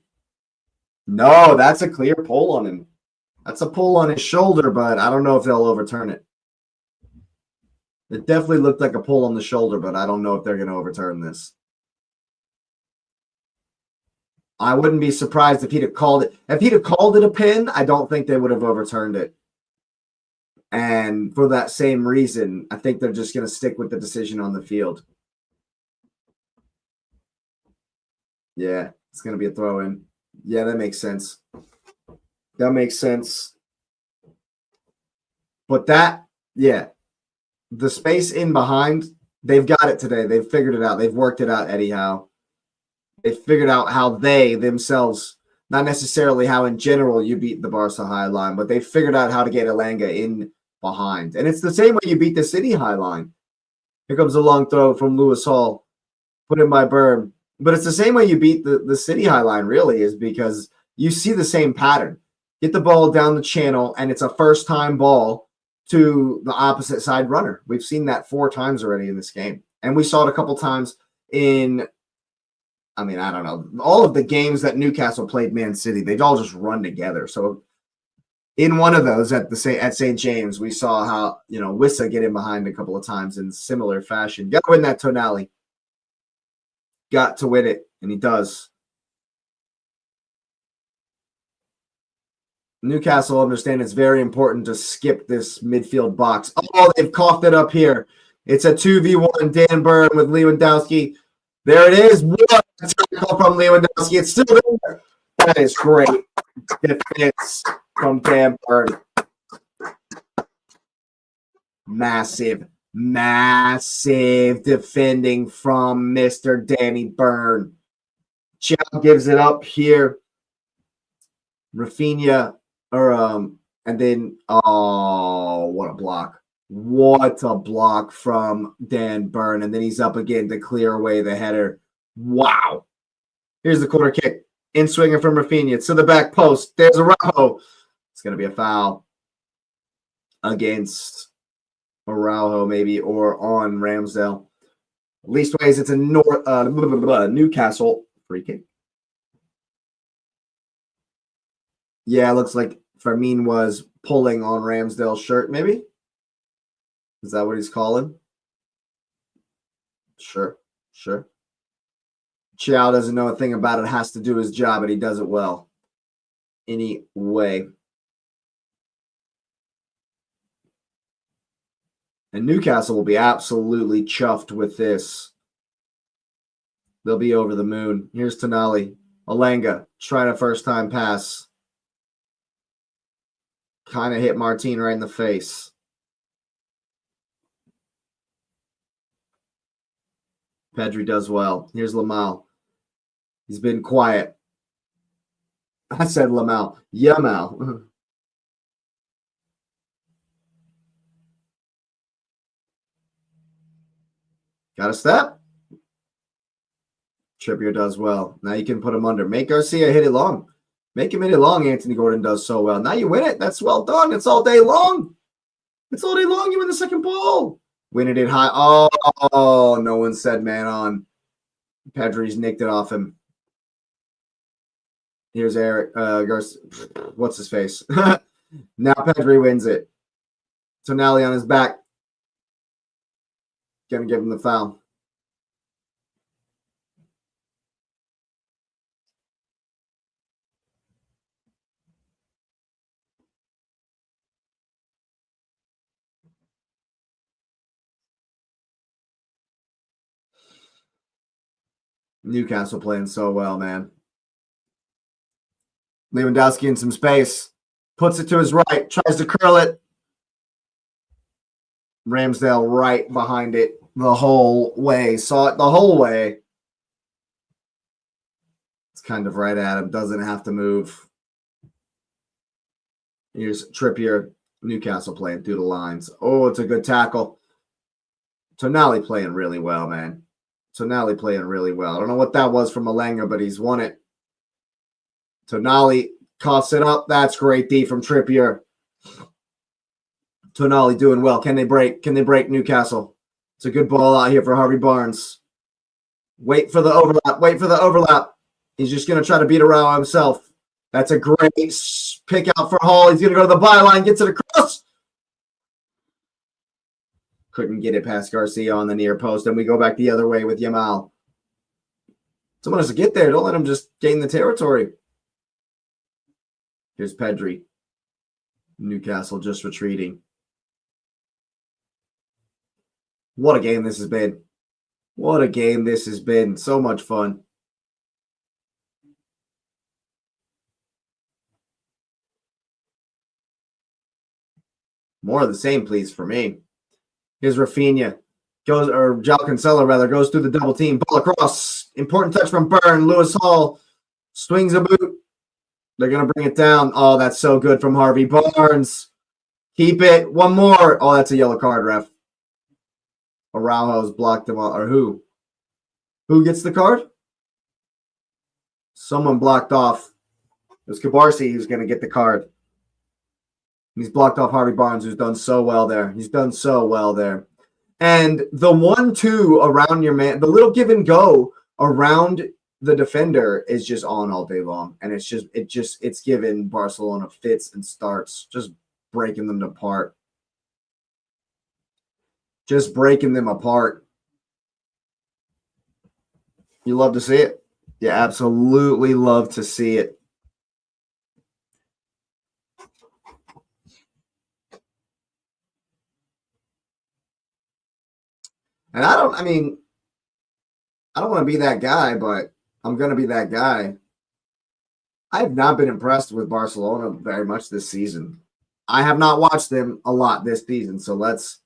Speaker 1: No, that's a clear pull on him. That's a pull on his shoulder, but I don't know if they'll overturn it. It definitely looked like a pull on the shoulder, but I don't know if they're going to overturn this. I wouldn't be surprised if he'd have called it. If he'd have called it a pin, I don't think they would have overturned it. And for that same reason, I think they're just going to stick with the decision on the field. Yeah, it's going to be a throw-in. Yeah, that makes sense. That makes sense. But that, yeah, the space in behind, they've got it today. They've figured it out. They've worked it out anyhow. They figured out how they themselves, not necessarily how in general you beat the Barca high line, but they figured out how to get Elanga in behind. And it's the same way you beat the City high line. Here comes a long throw from Lewis Hall, put in by Berm. But it's the same way you beat the City high line, really, is because you see the same pattern. Get the ball down the channel, and it's a first-time ball to the opposite side runner. We've seen that 4 times already in this game. And we saw it a couple times in, I mean, I don't know, all of the games that Newcastle played Man City, they'd all just run together. So in one of those at St. James, we saw how, Wissa get in behind a couple of times in similar fashion. Got to win that Tonali. Got to win it, and he does. Newcastle understand it's very important to skip this midfield box. Oh, they've coughed it up here. It's a 2v1 Dan Burn with Lewandowski. There it is. What a tackle from Lewandowski. It's still there. That is great defense from Dan Burn. Massive, massive defending from Mr. Danny Burn. Chow gives it up here. Rafinha, and then, oh, what a block. What a block from Dan Burn. And then he's up again to clear away the header. Wow. Here's the corner kick. In swinging from Rafinha to the back post. There's Araujo. It's going to be a foul against Araujo, maybe, or on Ramsdale. Leastways, it's a Newcastle free kick. Yeah, it looks like Fermin was pulling on Ramsdale's shirt, maybe? Is that what he's calling? Sure. Chow doesn't know a thing about it, has to do his job, and he does it well. Anyway. And Newcastle will be absolutely chuffed with this. They'll be over the moon. Here's Tonali. Alanga trying a first-time pass. Kind of hit Martin right in the face. Pedri does well. Here's Lamal. He's been quiet. I said Lamal. Yamal. Got a step. Trippier does well. Now you can put him under. Make Garcia hit it long. Make him hit it long. Anthony Gordon does so well. Now you win it. That's well done. It's all day long. It's all day long. You win the second ball. Winning it high. Oh, no one said man on. Pedri's nicked it off him. Here's Eric Garcia. What's his face? Now Pedri wins it. Tonali on his back. Gonna give him the foul. Newcastle playing so well, man. Lewandowski in some space. Puts it to his right. Tries to curl it. Ramsdale right behind it the whole way. Saw it the whole way. It's kind of right at him. Doesn't have to move. Here's Trippier. Newcastle playing through the lines. Oh, it's a good tackle. Tonali playing really well, man. Tonali playing really well. I don't know what that was from Alanga, but he's won it. Tonali coughs it up. That's great D from Trippier. Tonali doing well. Can they break? Can they break Newcastle? It's a good ball out here for Harvey Barnes. Wait for the overlap. Wait for the overlap. He's just going to try to beat Araujo himself. That's a great pick out for Hall. He's going to go to the byline. Gets it across. Couldn't get it past Garcia on the near post. And we go back the other way with Yamal. Someone has to get there. Don't let him just gain the territory. Here's Pedri. Newcastle just retreating. What a game this has been. What a game this has been. So much fun. More of the same, please, for me. Here's Rafinha. João Cancelo, rather, goes through the double team. Ball across. Important touch from Burn. Lewis Hall swings a boot. They're going to bring it down. Oh, that's so good from Harvey Barnes. Keep it. One more. Oh, that's a yellow card, ref. Araujo's blocked him. Or who? Who gets the card? Someone blocked off. It was Cabarsi who's going to get the card. He's blocked off Harvey Barnes, who's done so well there. He's done so well there. And the 1-2 around your man, the little give and go around the defender is just on all day long. And it's giving Barcelona fits and starts, just breaking them apart. Just breaking them apart. You love to see it. You absolutely love to see it. And I mean, I don't want to be that guy, but I'm going to be that guy. I have not been impressed with Barcelona very much this season. I have not watched them a lot this season, so let's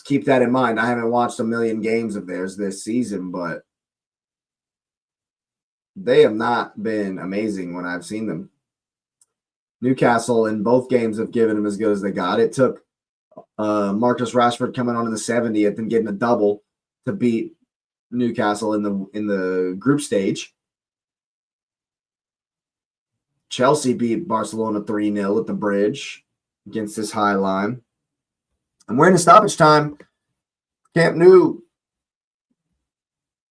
Speaker 1: keep that in mind. I haven't watched a million games of theirs this season, but they have not been amazing when I've seen them. Newcastle in both games have given them as good as they got. It took Marcus Rashford coming on in the 70th and getting a double to beat Newcastle in the group stage. Chelsea beat Barcelona 3-0 at the bridge against this high line. And we're in stoppage time. Camp Nou,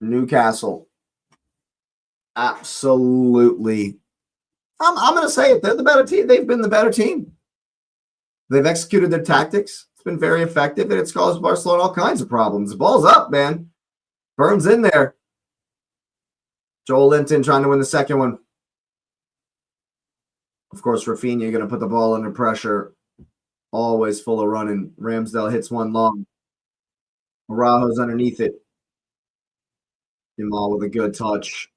Speaker 1: Newcastle. Absolutely. I'm going to say it. They're the better team. They've been the better team. They've executed their tactics. It's been very effective, and it's caused Barcelona all kinds of problems. The ball's up, man. Burns in there. Joel Linton trying to win the second one. Of course, Rafinha going to put the ball under pressure. Always full of running. Ramsdale hits one long. Araujo's underneath it. Jamal with a good touch.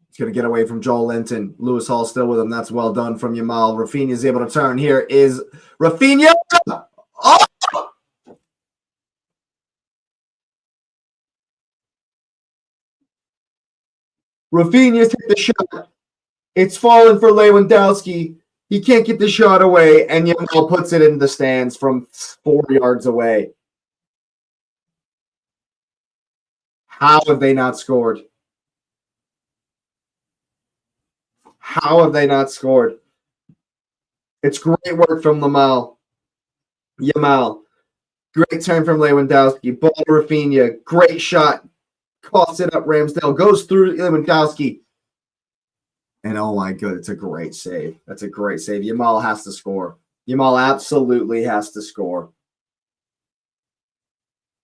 Speaker 1: He's going to get away from Joel Linton. Lewis Hall still with him. That's well done from Jamal. Rafinha's able to turn. Here is Rafinha. Oh! Rafinha's hit the shot. It's fallen for Lewandowski. He can't get the shot away, and Jamal puts it in the stands from 4 yards away. How have they not scored? How have they not scored? It's great work from Jamal. Great turn from Lewandowski. Ball to Rafinha. Great shot. Coughs it up. Ramsdale goes through Lewandowski. And oh my god, it's a great save. That's a great save. Jamal has to score. Jamal absolutely has to score.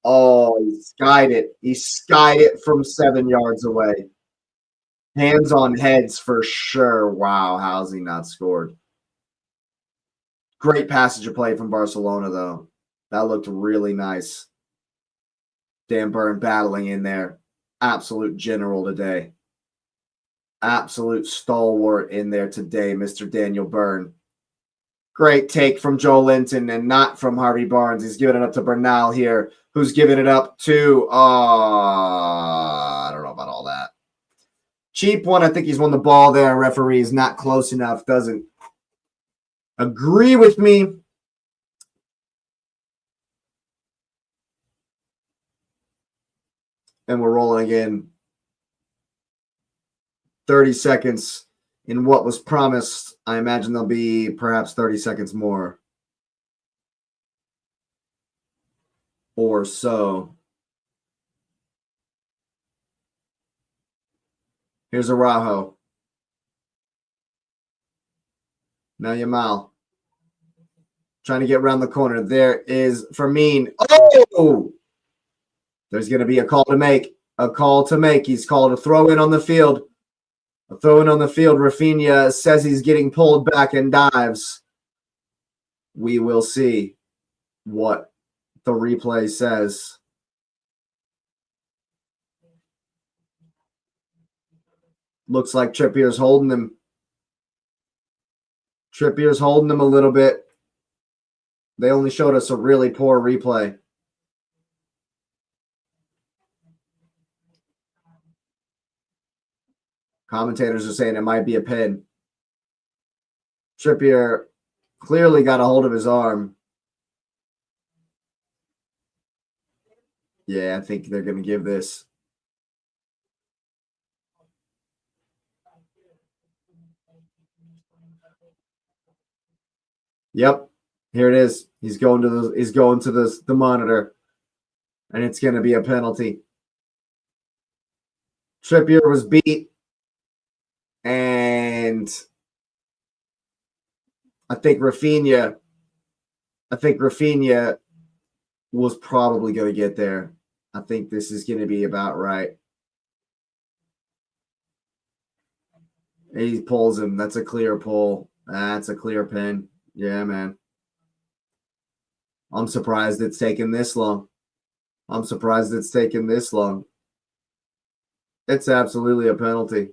Speaker 1: Oh, he skied it. He skied it from 7 yards away. Hands on heads for sure. Wow, how's he not scored? Great passage of play from Barcelona, though. That looked really nice. Dan Burn battling in there. Absolute general today. Absolute stalwart in there today, Mr. Daniel Byrne. Great take from Joe Linton and not from Harvey Barnes. He's giving it up to Bernal here, who's giving it up to, I don't know about all that. Cheap one. I think he's won the ball there. Referee is not close enough. Doesn't agree with me. And we're rolling again. 30 seconds in what was promised. I imagine there'll be perhaps 30 seconds more. Or so. Here's Araujo. Now Jamal. Trying to get around the corner. There is Fermin. Oh! There's going to be a call to make. A call to make. He's called a throw in on the field. A throw in on the field. Rafinha says he's getting pulled back and dives. We will see what the replay says. Looks like Trippier's holding him. Trippier's holding him a little bit. They only showed us a really poor replay. Commentators are saying it might be a pin. Trippier clearly got a hold of his arm. Yeah, I think they're going to give this. Yep, here it is. He's going to the monitor, and it's going to be a penalty. Trippier was beat, and I think Rafinha was probably going to get there. I think this is going to be about right. He pulls him. That's a clear pull. That's a clear pin. Yeah, man. I'm surprised it's taken this long. I'm surprised it's taken this long. It's absolutely a penalty.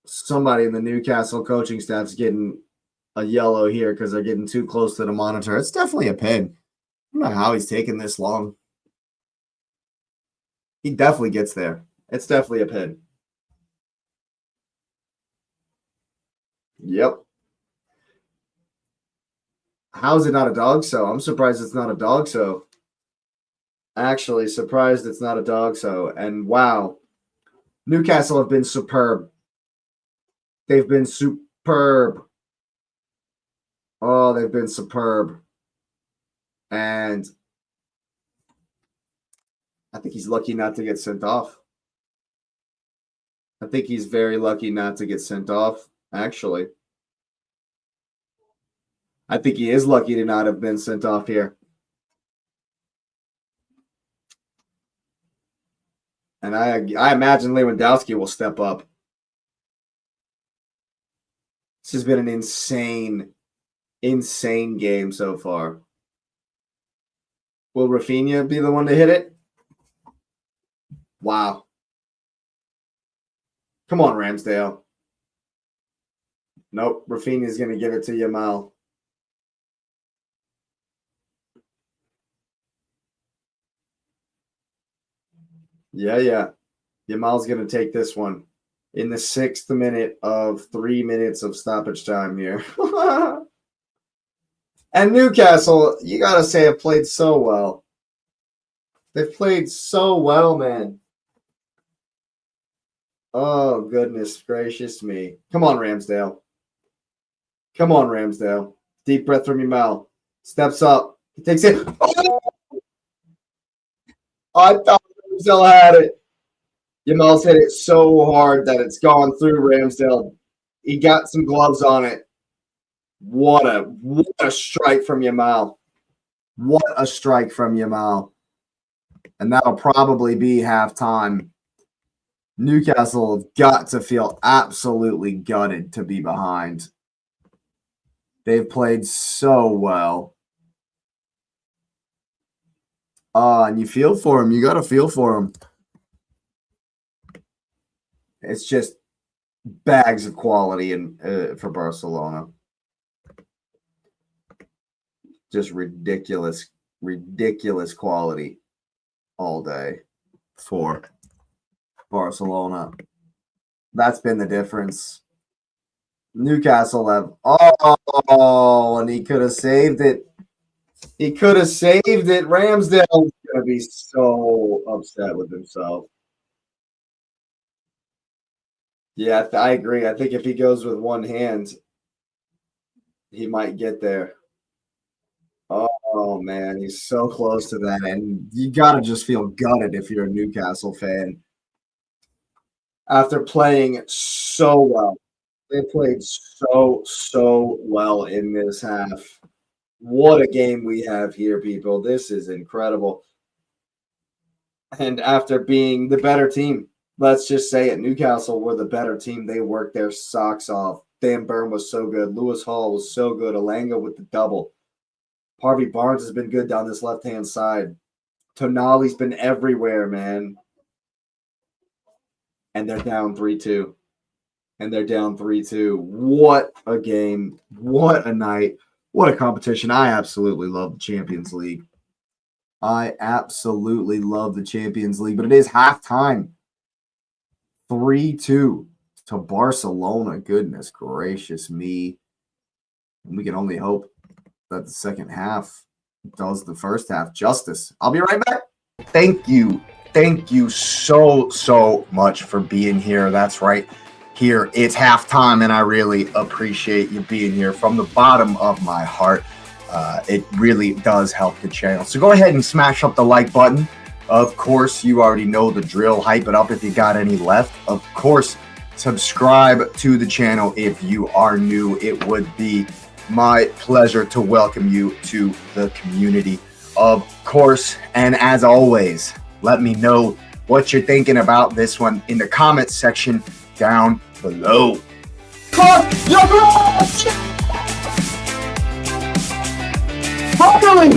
Speaker 1: Somebody in the Newcastle coaching staff's getting a yellow here because they're getting too close to the monitor. It's definitely a pin. I don't know how he's taking this long. He definitely gets there. It's definitely a pin. Yep. How is it not a dog so? I'm surprised it's not a dog so. Actually, surprised it's not a dog so. And wow, Newcastle have been superb. They've been superb. Oh, they've been superb. And I think he's lucky not to get sent off. I think he's very lucky not to get sent off, actually. I think he is lucky to not have been sent off here. And I imagine Lewandowski will step up. This has been an insane game so far. Will Rafinha be the one to hit it? Wow. Come on, Ramsdale. Nope, Rafinha's going to give it to Yamal. Yeah. Yamal's going to take this one in the 6th minute of 3 minutes of stoppage time here. And Newcastle, you got to say, have played so well. They've played so well, man. Oh, goodness gracious me. Come on, Ramsdale. Come on, Ramsdale. Deep breath from Yamal. Steps up. He takes it. Oh! I thought Ramsdale had it. Yamal's hit it so hard that it's gone through Ramsdale. He got some gloves on it. What a strike from Yamal. What a strike from Yamal. And that'll probably be halftime. Newcastle have got to feel absolutely gutted to be behind. They've played so well. And you feel for him. You got to feel for him. It's just bags of quality for Barcelona. Just ridiculous quality all day for Barcelona. That's been the difference. Newcastle have and he could have saved it. He could have saved it. Ramsdale's gonna be so upset with himself. Yeah, I agree. I think if he goes with one hand, he might get there. Oh man, he's so close to that, and you gotta just feel gutted if you're a Newcastle fan. After playing so well, they played so well in this half. What a game we have here, people. This is incredible. And after being the better team, let's just say it, Newcastle were the better team. They worked their socks off. Dan Burn was so good. Lewis Hall was so good. Elanga with the double. Harvey Barnes has been good down this left-hand side. Tonali's been everywhere, man. And they're down 3-2. What a game. What a night. What a competition. I absolutely love the Champions League. But it is halftime. 3-2 to Barcelona. Goodness gracious me. And we can only hope that the second half does the first half justice. I'll be right back. Thank you so much for being here. That's right. Here it's halftime, and I really appreciate you being here from the bottom of my heart. It really does help the channel. So go ahead and smash up the like button. Of course, you already know the drill. Hype it up if you got any left. Of course, subscribe to the channel if you are new. It would be my pleasure to welcome you to the community, of course. And as always, let me know what you're thinking about this one in the comments section down below. cross. Your cross. Finally.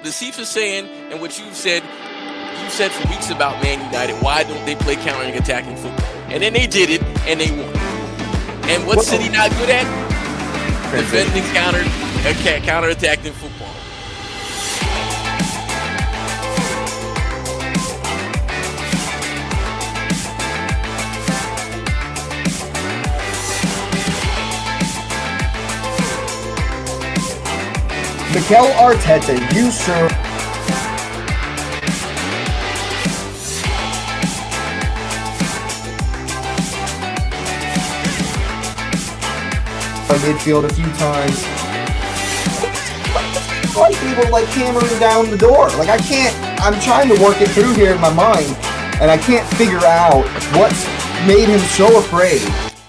Speaker 2: The Chiefs are saying, and what you've said for weeks about Man United, why don't they play countering attacking football? And then they did it, and they won. And what's City not good at? Defending counter-attacking football.
Speaker 1: Mikel Arteta, you sir. Midfield a few times. Like people like hammering down the door. Like I'm trying to work it through here in my mind, and I can't figure out what's made him so afraid.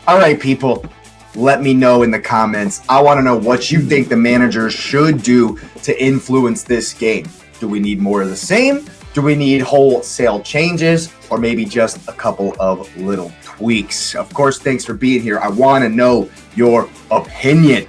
Speaker 1: All right, people. Let me know in the comments. I want to know what you think the manager should do to influence this game. Do we need more of the same? Do we need wholesale changes? Or maybe just a couple of little tweaks? Of course, thanks for being here. I want to know your opinion.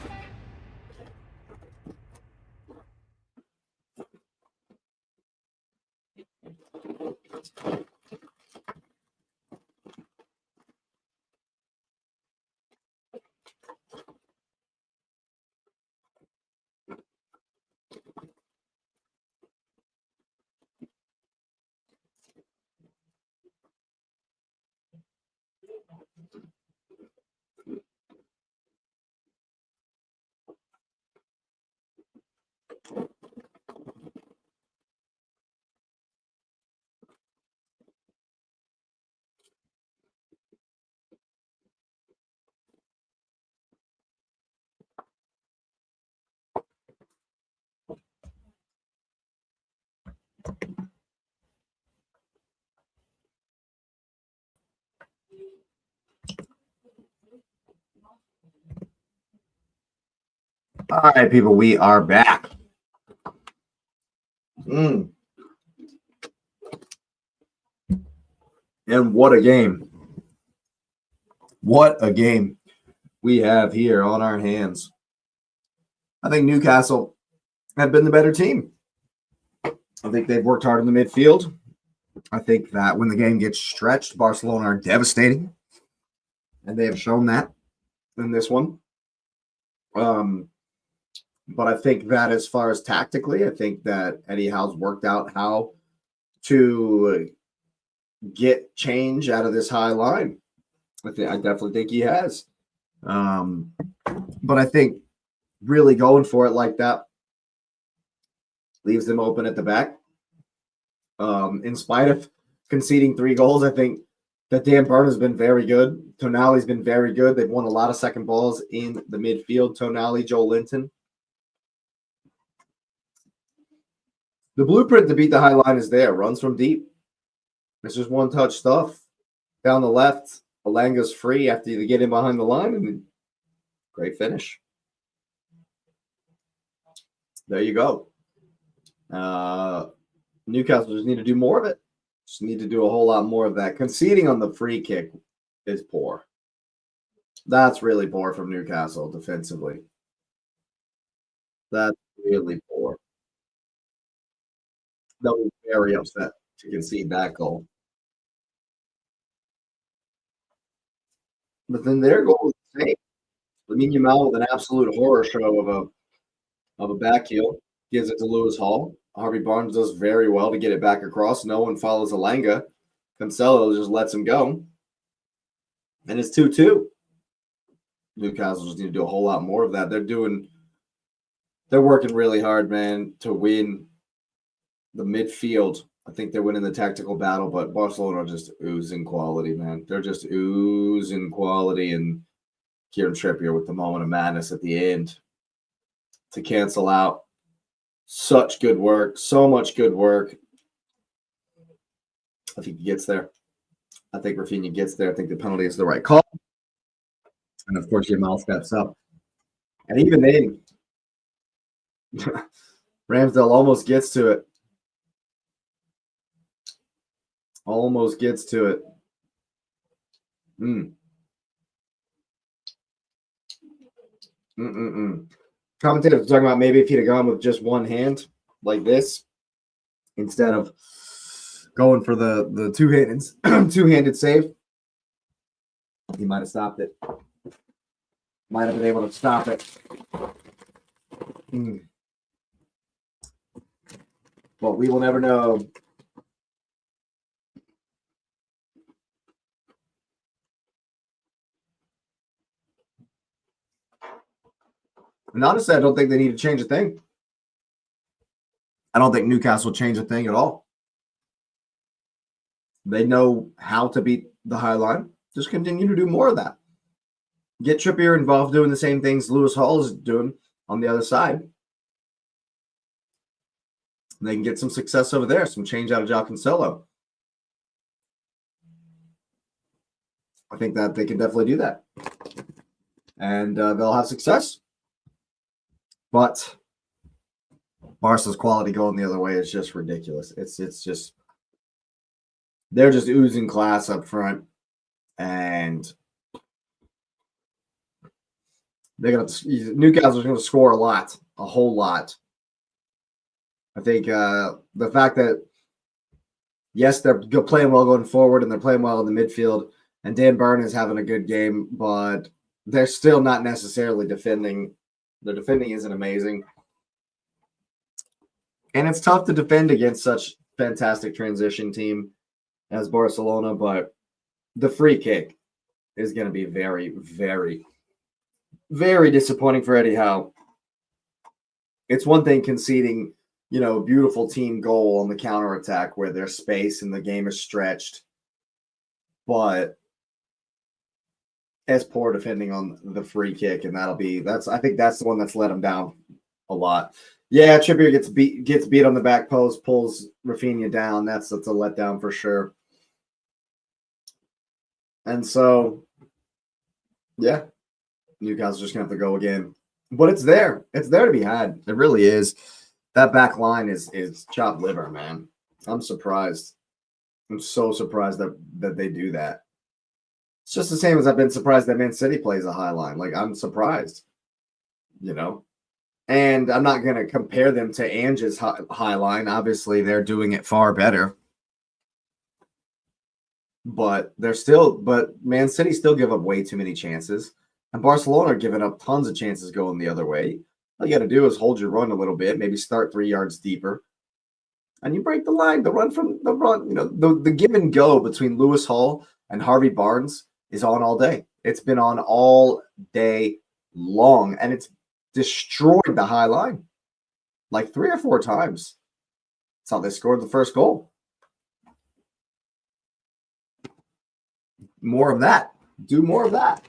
Speaker 1: All right, people, we are back. And what a game. What a game we have here on our hands. I think Newcastle have been the better team. I think they've worked hard in the midfield. I think that when the game gets stretched, Barcelona are devastating. And they have shown that in this one. But I think that as far as tactically, I think that Eddie Howe's worked out how to get change out of this high line. I definitely think he has. But I think really going for it like that leaves them open at the back. In spite of conceding 3 goals, I think that Dan Burn has been very good. Tonali's been very good. They've won a lot of second balls in the midfield. Tonali, Joe Linton. The blueprint to beat the high line is there. Runs from deep. It's just one-touch stuff. Down the left, Alanga's free after you get in behind the line, and great finish. There you go. Newcastle just need to do more of it. Just need to do a whole lot more of that. Conceding on the free kick is poor. That's really poor from Newcastle defensively. That's really poor. They'll be very upset to concede that goal. But then their goal is the same. Lamine Yamal with an absolute horror show of a back heel. Gives it to Lewis Hall. Harvey Barnes does very well to get it back across. No one follows Alanga. Cancelo just lets him go. And it's 2-2. Newcastle just need to do a whole lot more of that. They're working really hard, man, to win the midfield. I think they're winning the tactical battle, but Barcelona are just oozing quality, man. They're just oozing quality, and Kieran Trippier with the moment of madness at the end to cancel out. Such good work. So much good work. I think he gets there. I think Rafinha gets there. I think the penalty is the right call. And, of course, Yamal steps up. And even then, Ramsdale almost gets to it. Almost gets to it. Commentators were talking about maybe if he'd have gone with just one hand like this instead of going for the two-handed save, he might have stopped it. Might have been able to stop it. But we will never know. And honestly, I don't think they need to change a thing. I don't think Newcastle changed a thing at all. They know how to beat the high line. Just continue to do more of that. Get Trippier involved doing the same things Lewis Hall is doing on the other side. They can get some success over there, some change out of João Cancelo. I think that they can definitely do that. And they'll have success. But Barca's quality going the other way is just ridiculous. It's just they're just oozing class up front, and Newcastle's going to score a whole lot. I think the fact that yes, they're playing well going forward and they're playing well in the midfield, and Dan Burn is having a good game, but they're still not necessarily defending. The defending isn't amazing. And it's tough to defend against such fantastic transition team as Barcelona, but the free kick is going to be very, very, very disappointing for Eddie Howe. It's one thing conceding, beautiful team goal on the counterattack where there's space and the game is stretched, but as poor defending on the free kick, and I think that's the one that's let him down a lot. Yeah, Trippier gets beat on the back post, pulls Rafinha down. That's a letdown for sure. And so, yeah, Newcastle's just gonna have to go again. But it's there. It's there to be had. It really is. That back line is chopped liver, man. I'm surprised. I'm so surprised that they do that. It's just the same as I've been surprised that Man City plays a high line. Like, I'm surprised, And I'm not going to compare them to Ange's high line. Obviously, they're doing it far better. But Man City still give up way too many chances. And Barcelona are giving up tons of chances going the other way. All you got to do is hold your run a little bit, maybe start 3 yards deeper. And you break the line. The give and go between Lewis Hall and Harvey Barnes is on all day. It's been on all day long, and it's destroyed the high line like 3 or 4 times. That's how they scored the first goal. More of that. Do more of that,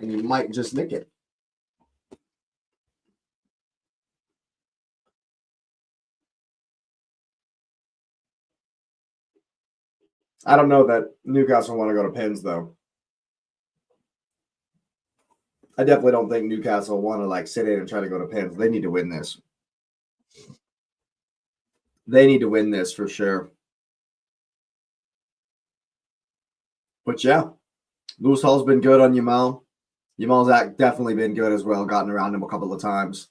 Speaker 1: and you might just nick it. I don't know that Newcastle want to go to pens, though. I definitely don't think Newcastle want to sit in and try to go to pens. They need to win this. They need to win this for sure. But yeah, Lewis Hall's been good on Yamal. Yamal's definitely been good as well, gotten around him a couple of times.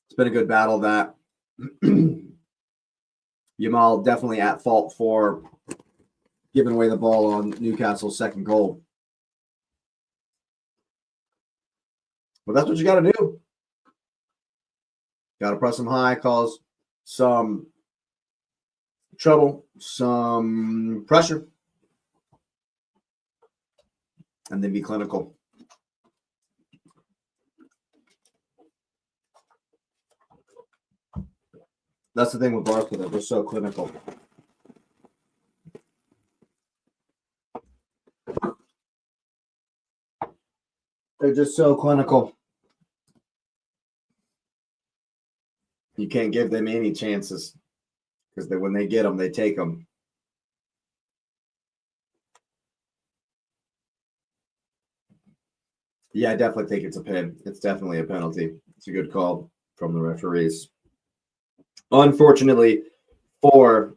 Speaker 1: It's been a good battle that. Yamal definitely at fault for giving away the ball on Newcastle's second goal. But that's what you got to do. Got to press them high, cause some trouble, some pressure, and then be clinical. That's the thing with Barcelona. They're so clinical. They're just so clinical. You can't give them any chances because when they get them, they take them. Yeah, I definitely think it's a pen. It's definitely a penalty. It's a good call. from the referees. Unfortunately for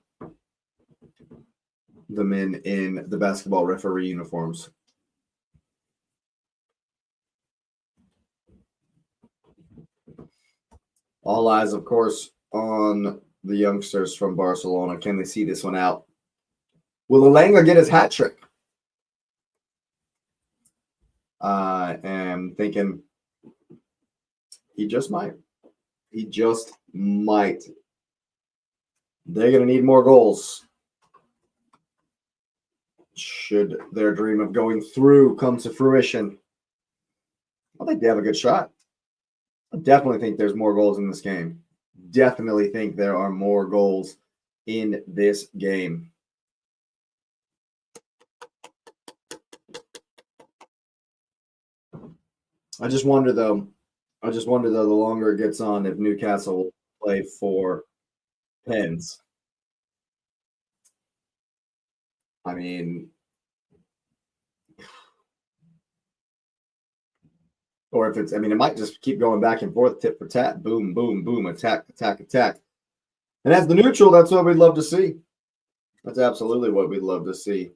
Speaker 1: the men in the basketball referee uniforms. All eyes, of course, on the youngsters from Barcelona. Can they see this one out? Will Elanga get his hat trick? I am thinking he just might. He just might. They're going to need more goals. Should their dream of going through come to fruition, I think they have a good shot. I definitely think there's more goals in this game. Definitely think there are more goals in this game. I just wonder though, the longer it gets on, if Newcastle will play for pens. I mean, or if it's, I mean, it might just keep going back and forth, tit for tat, boom, boom, boom, attack, attack, attack. And as the neutral, that's what we'd love to see. That's absolutely what we'd love to see.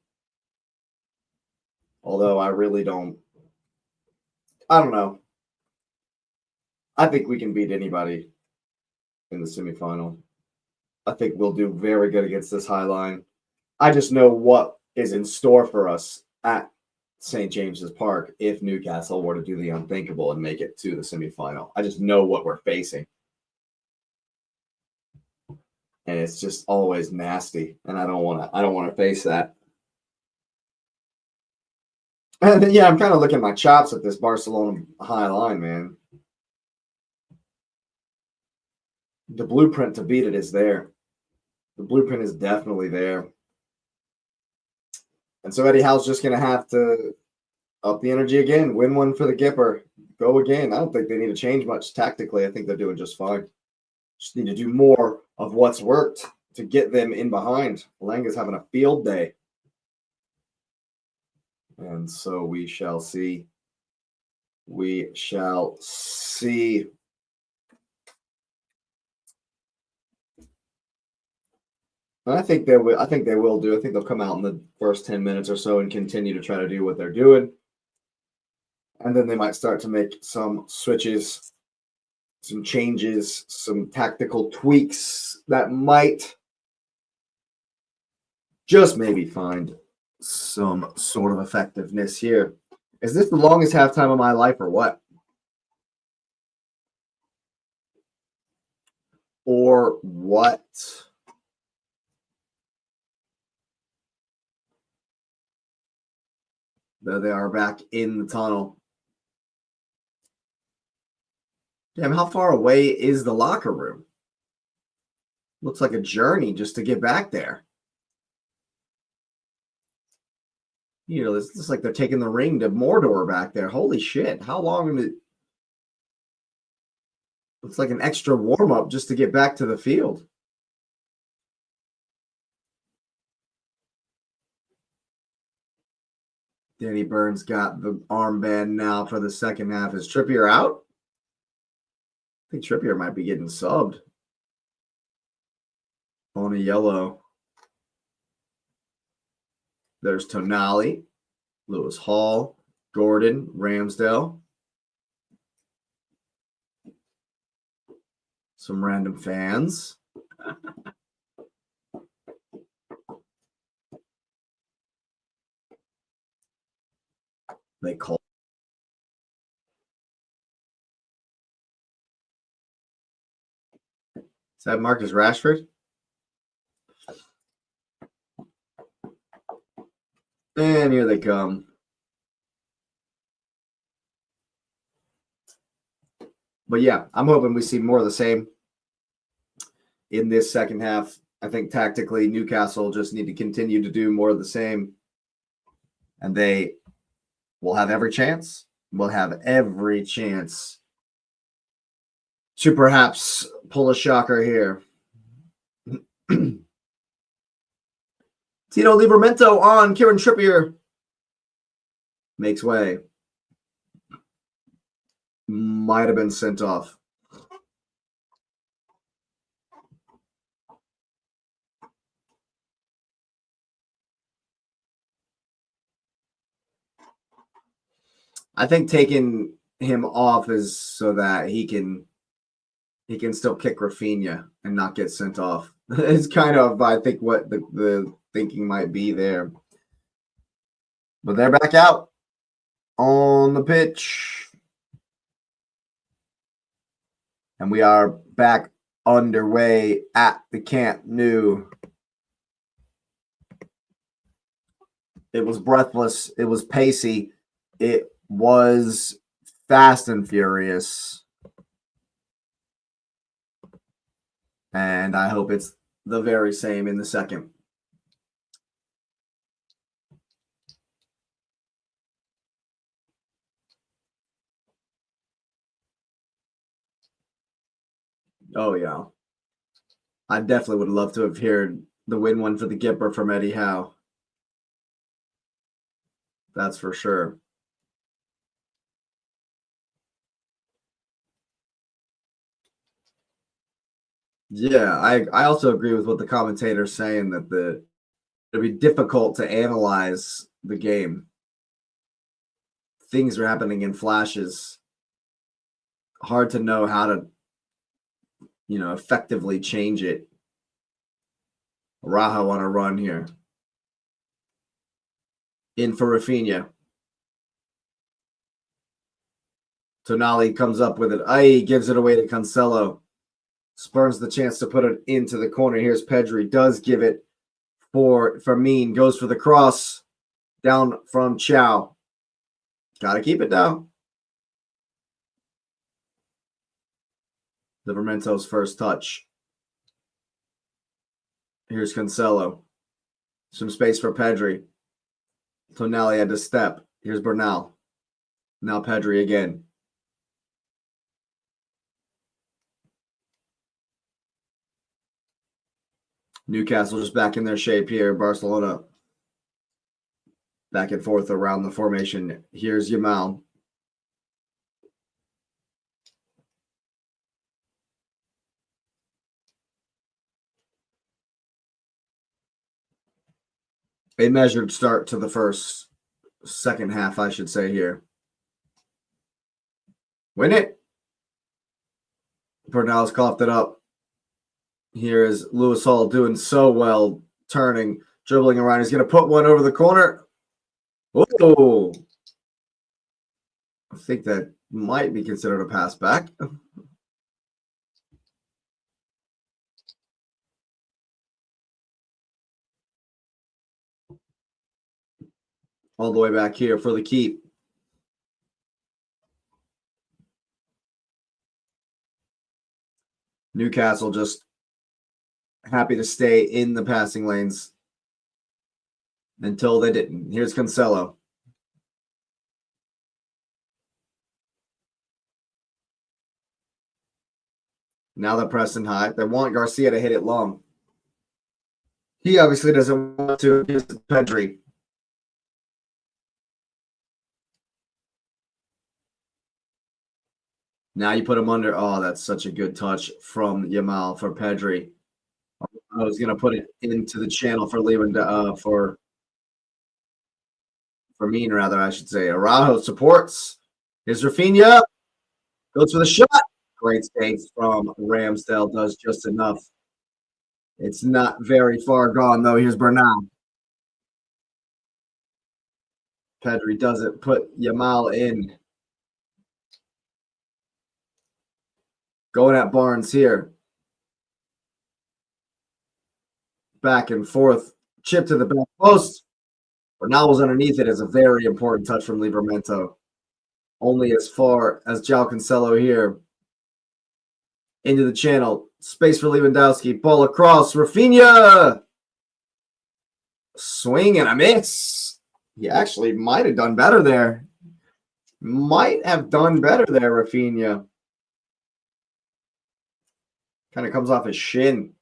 Speaker 1: Although I really don't, I don't know. I think we can beat anybody in the semifinal. I think we'll do very good against this high line. I just know what is in store for us at St. James's Park if Newcastle were to do the unthinkable and make it to the semifinal. I just know what we're facing. And it's just always nasty. And I don't want to face that. And yeah, I'm kind of licking my chops at this Barcelona high line, man. The blueprint to beat it is there. The blueprint is definitely there. And so Eddie Howe's just going to have to up the energy again, win one for the Gipper, go again. I don't think they need to change much tactically. I think they're doing just fine. Just need to do more of what's worked to get them in behind. Langa's having a field day. And so we shall see. We shall see. And I think they will. I think they will do. I think they'll come out in the first 10 minutes or so and continue to try to do what they're doing. And then they might start to make some switches, some changes, some tactical tweaks that might just maybe find some sort of effectiveness here. Is this the longest halftime of my life or what? Or what? There they are back in the tunnel. Damn, how far away is the locker room? Looks like a journey just to get back there. You know, it's just like they're taking the ring to Mordor back there. Holy shit. How long did it? It's like an extra warm-up just to get back to the field. Danny Burns got the armband now for the second half. Is Trippier out? I think Trippier might be getting subbed on a yellow. There's Tonali, Lewis Hall, Gordon, Ramsdale. Some random fans. They call. Is that Marcus Rashford? And here they come. But yeah, I'm hoping we see more of the same in this second half. I think tactically, Newcastle just need to continue to do more of the same. And they will have every chance. Will have every chance to perhaps pull a shocker here. Tino Livramento on Kieran Trippier. Makes way. Might have been sent off. I think taking him off is so that he can still kick Rafinha and not get sent off. It's kind of, I think, what the thinking might be there. But they're back out on the pitch. And we are back underway at the Camp Nou. It was breathless. It was pacey. It was fast and furious. And I hope it's the very same in the second. Oh, yeah. I definitely would love to have heard the win one for the Gipper from Eddie Howe. That's for sure. Yeah, I also agree with what the commentator's saying that it'll be difficult to analyze the game. Things are happening in flashes. Hard to know how to, effectively change it. Raha on a run here. In for Rafinha. Tonali comes up with it. He gives it away to Cancelo. Spurns the chance to put it into the corner. Here's Pedri. Does give it for Firmine. Goes for the cross. Down from Chow. Got to keep it down. Livermento's first touch. Here's Cancelo. Some space for Pedri. Tonali had to step. Here's Bernal. Now Pedri again. Newcastle just back in their shape here. Barcelona back and forth around the formation. Here's Yamal. A measured start to the second half, I should say here. Win it. Bernal's coughed it up. Here is Lewis Hall doing so well, turning, dribbling around. He's going to put one over the corner. Oh, I think that might be considered a pass back. All the way back here for the keep. Newcastle just happy to stay in the passing lanes until they didn't. Here's Cancelo. Now they're pressing high. They want Garcia to hit it long. He obviously doesn't want to. Here's Pedri. Now you put him under. Oh, that's such a good touch from Yamal for Pedri. I was going to put it into the channel for Firmine, rather, I should say. Araujo supports. Here's Rafinha. Goes for the shot. Great save from Ramsdale. Does just enough. It's not very far gone, though. Here's Bernal. Pedri doesn't put Yamal in. Going at Barnes here. Back and forth. Chip to the back post. Bernal was underneath it as a very important touch from Livramento. Only as far as João Cancelo here. Into the channel. Space for Lewandowski. Ball across. Rafinha! Swing and a miss. He actually might have done better there. Rafinha. Kind of comes off his shin.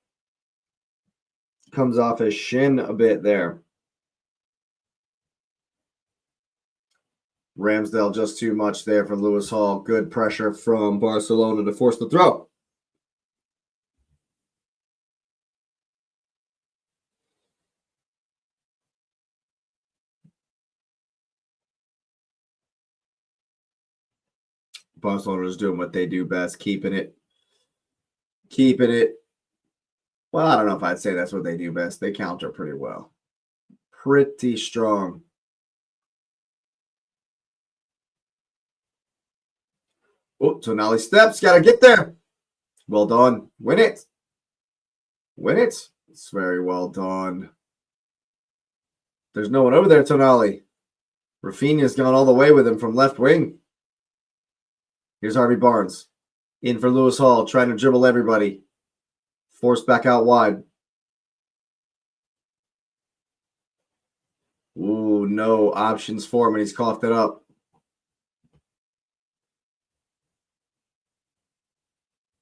Speaker 1: Comes off his shin a bit there. Ramsdale just too much there for Lewis Hall. Good pressure from Barcelona to force the throw. Barcelona is doing what they do best, keeping it. Keeping it. Well, I don't know if I'd say that's what they do best. They counter pretty well. Pretty strong. Oh, Tonali steps. Got to get there. Well done. Win it. Win it. It's very well done. There's no one over there, Tonali. Rafinha's gone all the way with him from left wing. Here's Harvey Barnes. In for Lewis Hall, trying to dribble everybody. Forced back out wide. Ooh, no options for him, and he's coughed it up.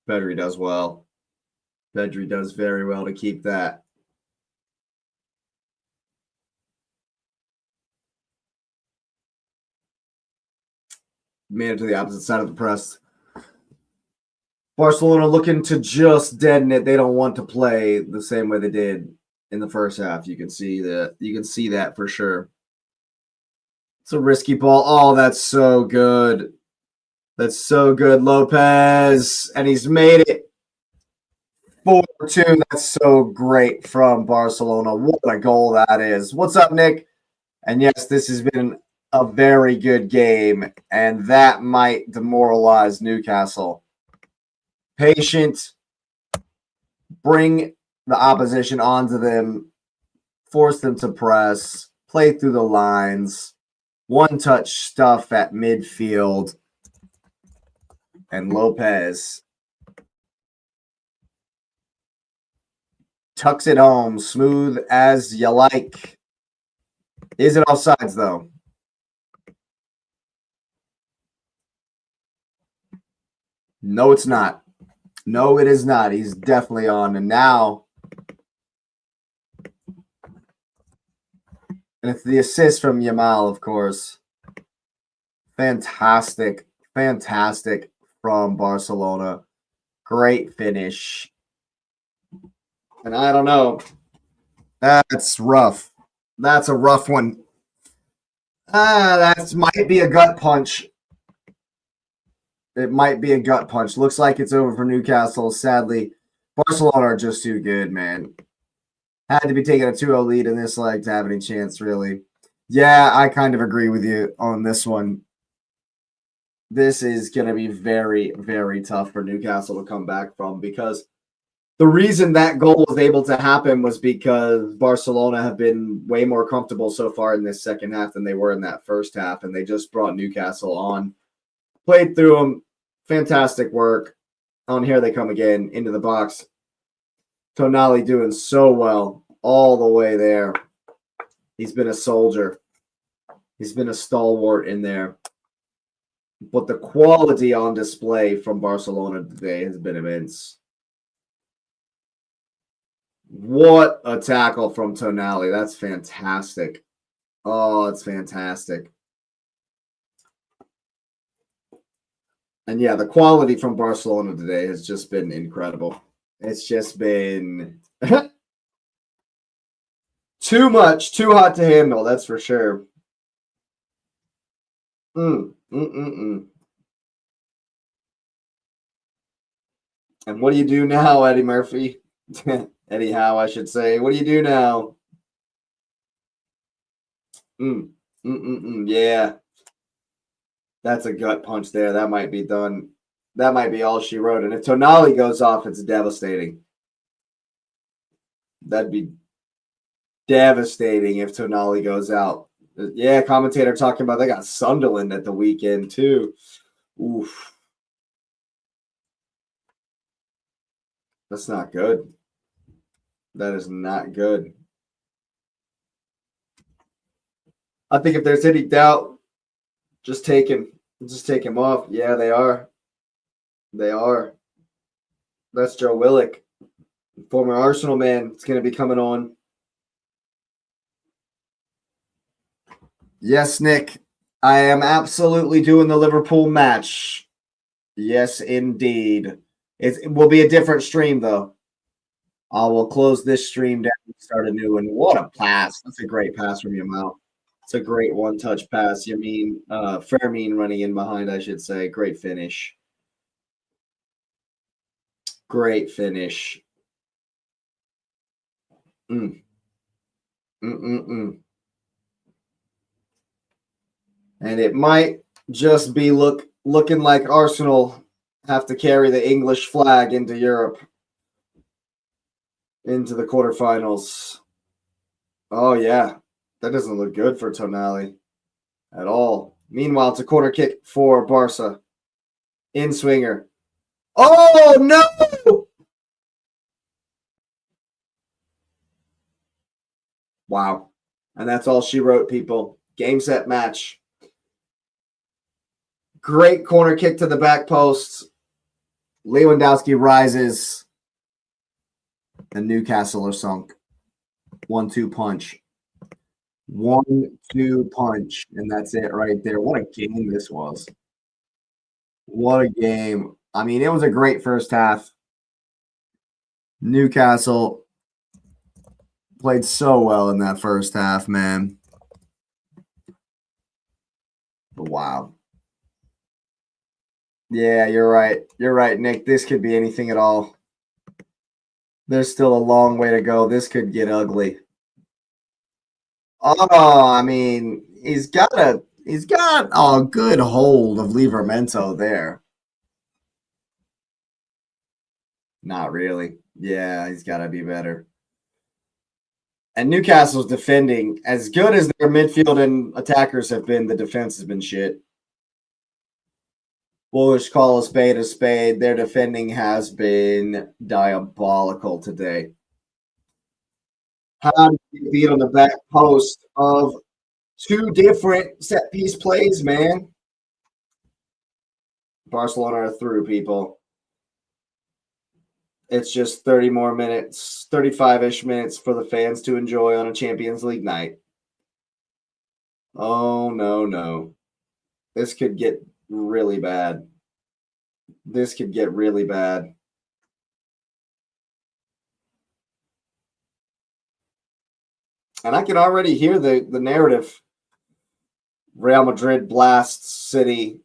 Speaker 1: Pedri does well. Pedri does very well to keep that. Made it to the opposite side of the press. Barcelona looking to just deaden it. They don't want to play the same way they did in the first half. You can see that. You can see that for sure. It's a risky ball. Oh, that's so good. That's so good, Lopez. And he's made it 4-2. That's so great from Barcelona. What a goal that is. What's up, Nick? And yes, this has been a very good game, and that might demoralize Newcastle. Patient, bring the opposition onto them, force them to press, play through the lines, one-touch stuff at midfield, and Lopez tucks it home, smooth as you like. Is it offsides, though? No, it's not. No, it is not. He's definitely on. And now, and it's the assist from Yamal, of course. Fantastic. Fantastic from Barcelona. Great finish. And I don't know. That's rough. That's a rough one. That might be a gut punch. It might be a gut punch. Looks like it's over for Newcastle. Sadly, Barcelona are just too good, man. Had to be taking a 2-0 lead in this leg to have any chance, really. Yeah, I kind of agree with you on this one. This is going to be very, very tough for Newcastle to come back from, because the reason that goal was able to happen was because Barcelona have been way more comfortable so far in this second half than they were in that first half, and they just brought Newcastle on. Played through them. Fantastic work. On here they come again into the box. Tonali doing so well all the way there. He's been a soldier. He's been a stalwart in there. But the quality on display from Barcelona today has been immense. What a tackle from Tonali. That's fantastic. Oh, it's fantastic. And yeah, the quality from Barcelona today has just been incredible. It's just been too much, too hot to handle, that's for sure. And what do you do now, Eddie Murphy? Eddie Howe, I should say. What do you do now? Yeah. That's a gut punch there. That might be done. That might be all she wrote. And if Tonali goes off, it's devastating. That'd be devastating if Tonali goes out. Yeah, commentator talking about they got Sunderland at the weekend too. Oof. That's not good. That is not good. I think if there's any doubt, just take him. Just take him off. Yeah, they are. They are. That's Joe Willock, former Arsenal man. It's going to be coming on. Yes, Nick. I am absolutely doing the Liverpool match. Yes, indeed. It will be a different stream, though. I will close this stream down and start a new one. What a pass. That's a great pass from Yamal. It's a great one-touch pass. Fermin running in behind, I should say. Great finish. Great finish. Mm. Mm-mm-mm. And it might just be looking like Arsenal have to carry the English flag into Europe, into the quarterfinals. Oh, yeah. That doesn't look good for Tonali at all. Meanwhile, it's a corner kick for Barca. In swinger. Oh, no! Wow. And that's all she wrote, people. Game, set, match. Great corner kick to the back post. Lewandowski rises. And Newcastle are sunk. 1-2 punch. 1-2 punch. And that's it right there. What a game this was. What a game. I mean, it was a great first half. Newcastle played so well in that first half, man. Wow. Yeah, you're right. You're right, Nick. This could be anything at all. There's still a long way to go. This could get ugly. Oh, I mean, he's got a good hold of Livramento there. Not really. Yeah, he's got to be better. And Newcastle's defending, as good as their midfield and attackers have been, the defense has been shit. Bullish call a spade a spade. Their defending has been diabolical today. How do you beat on the back post of two different set piece plays, man? Barcelona are through, people. It's just 30 more minutes, 35-ish minutes for the fans to enjoy on a Champions League night. Oh, no, no. This could get really bad. This could get really bad. And I can already hear the narrative. Real Madrid blasts City.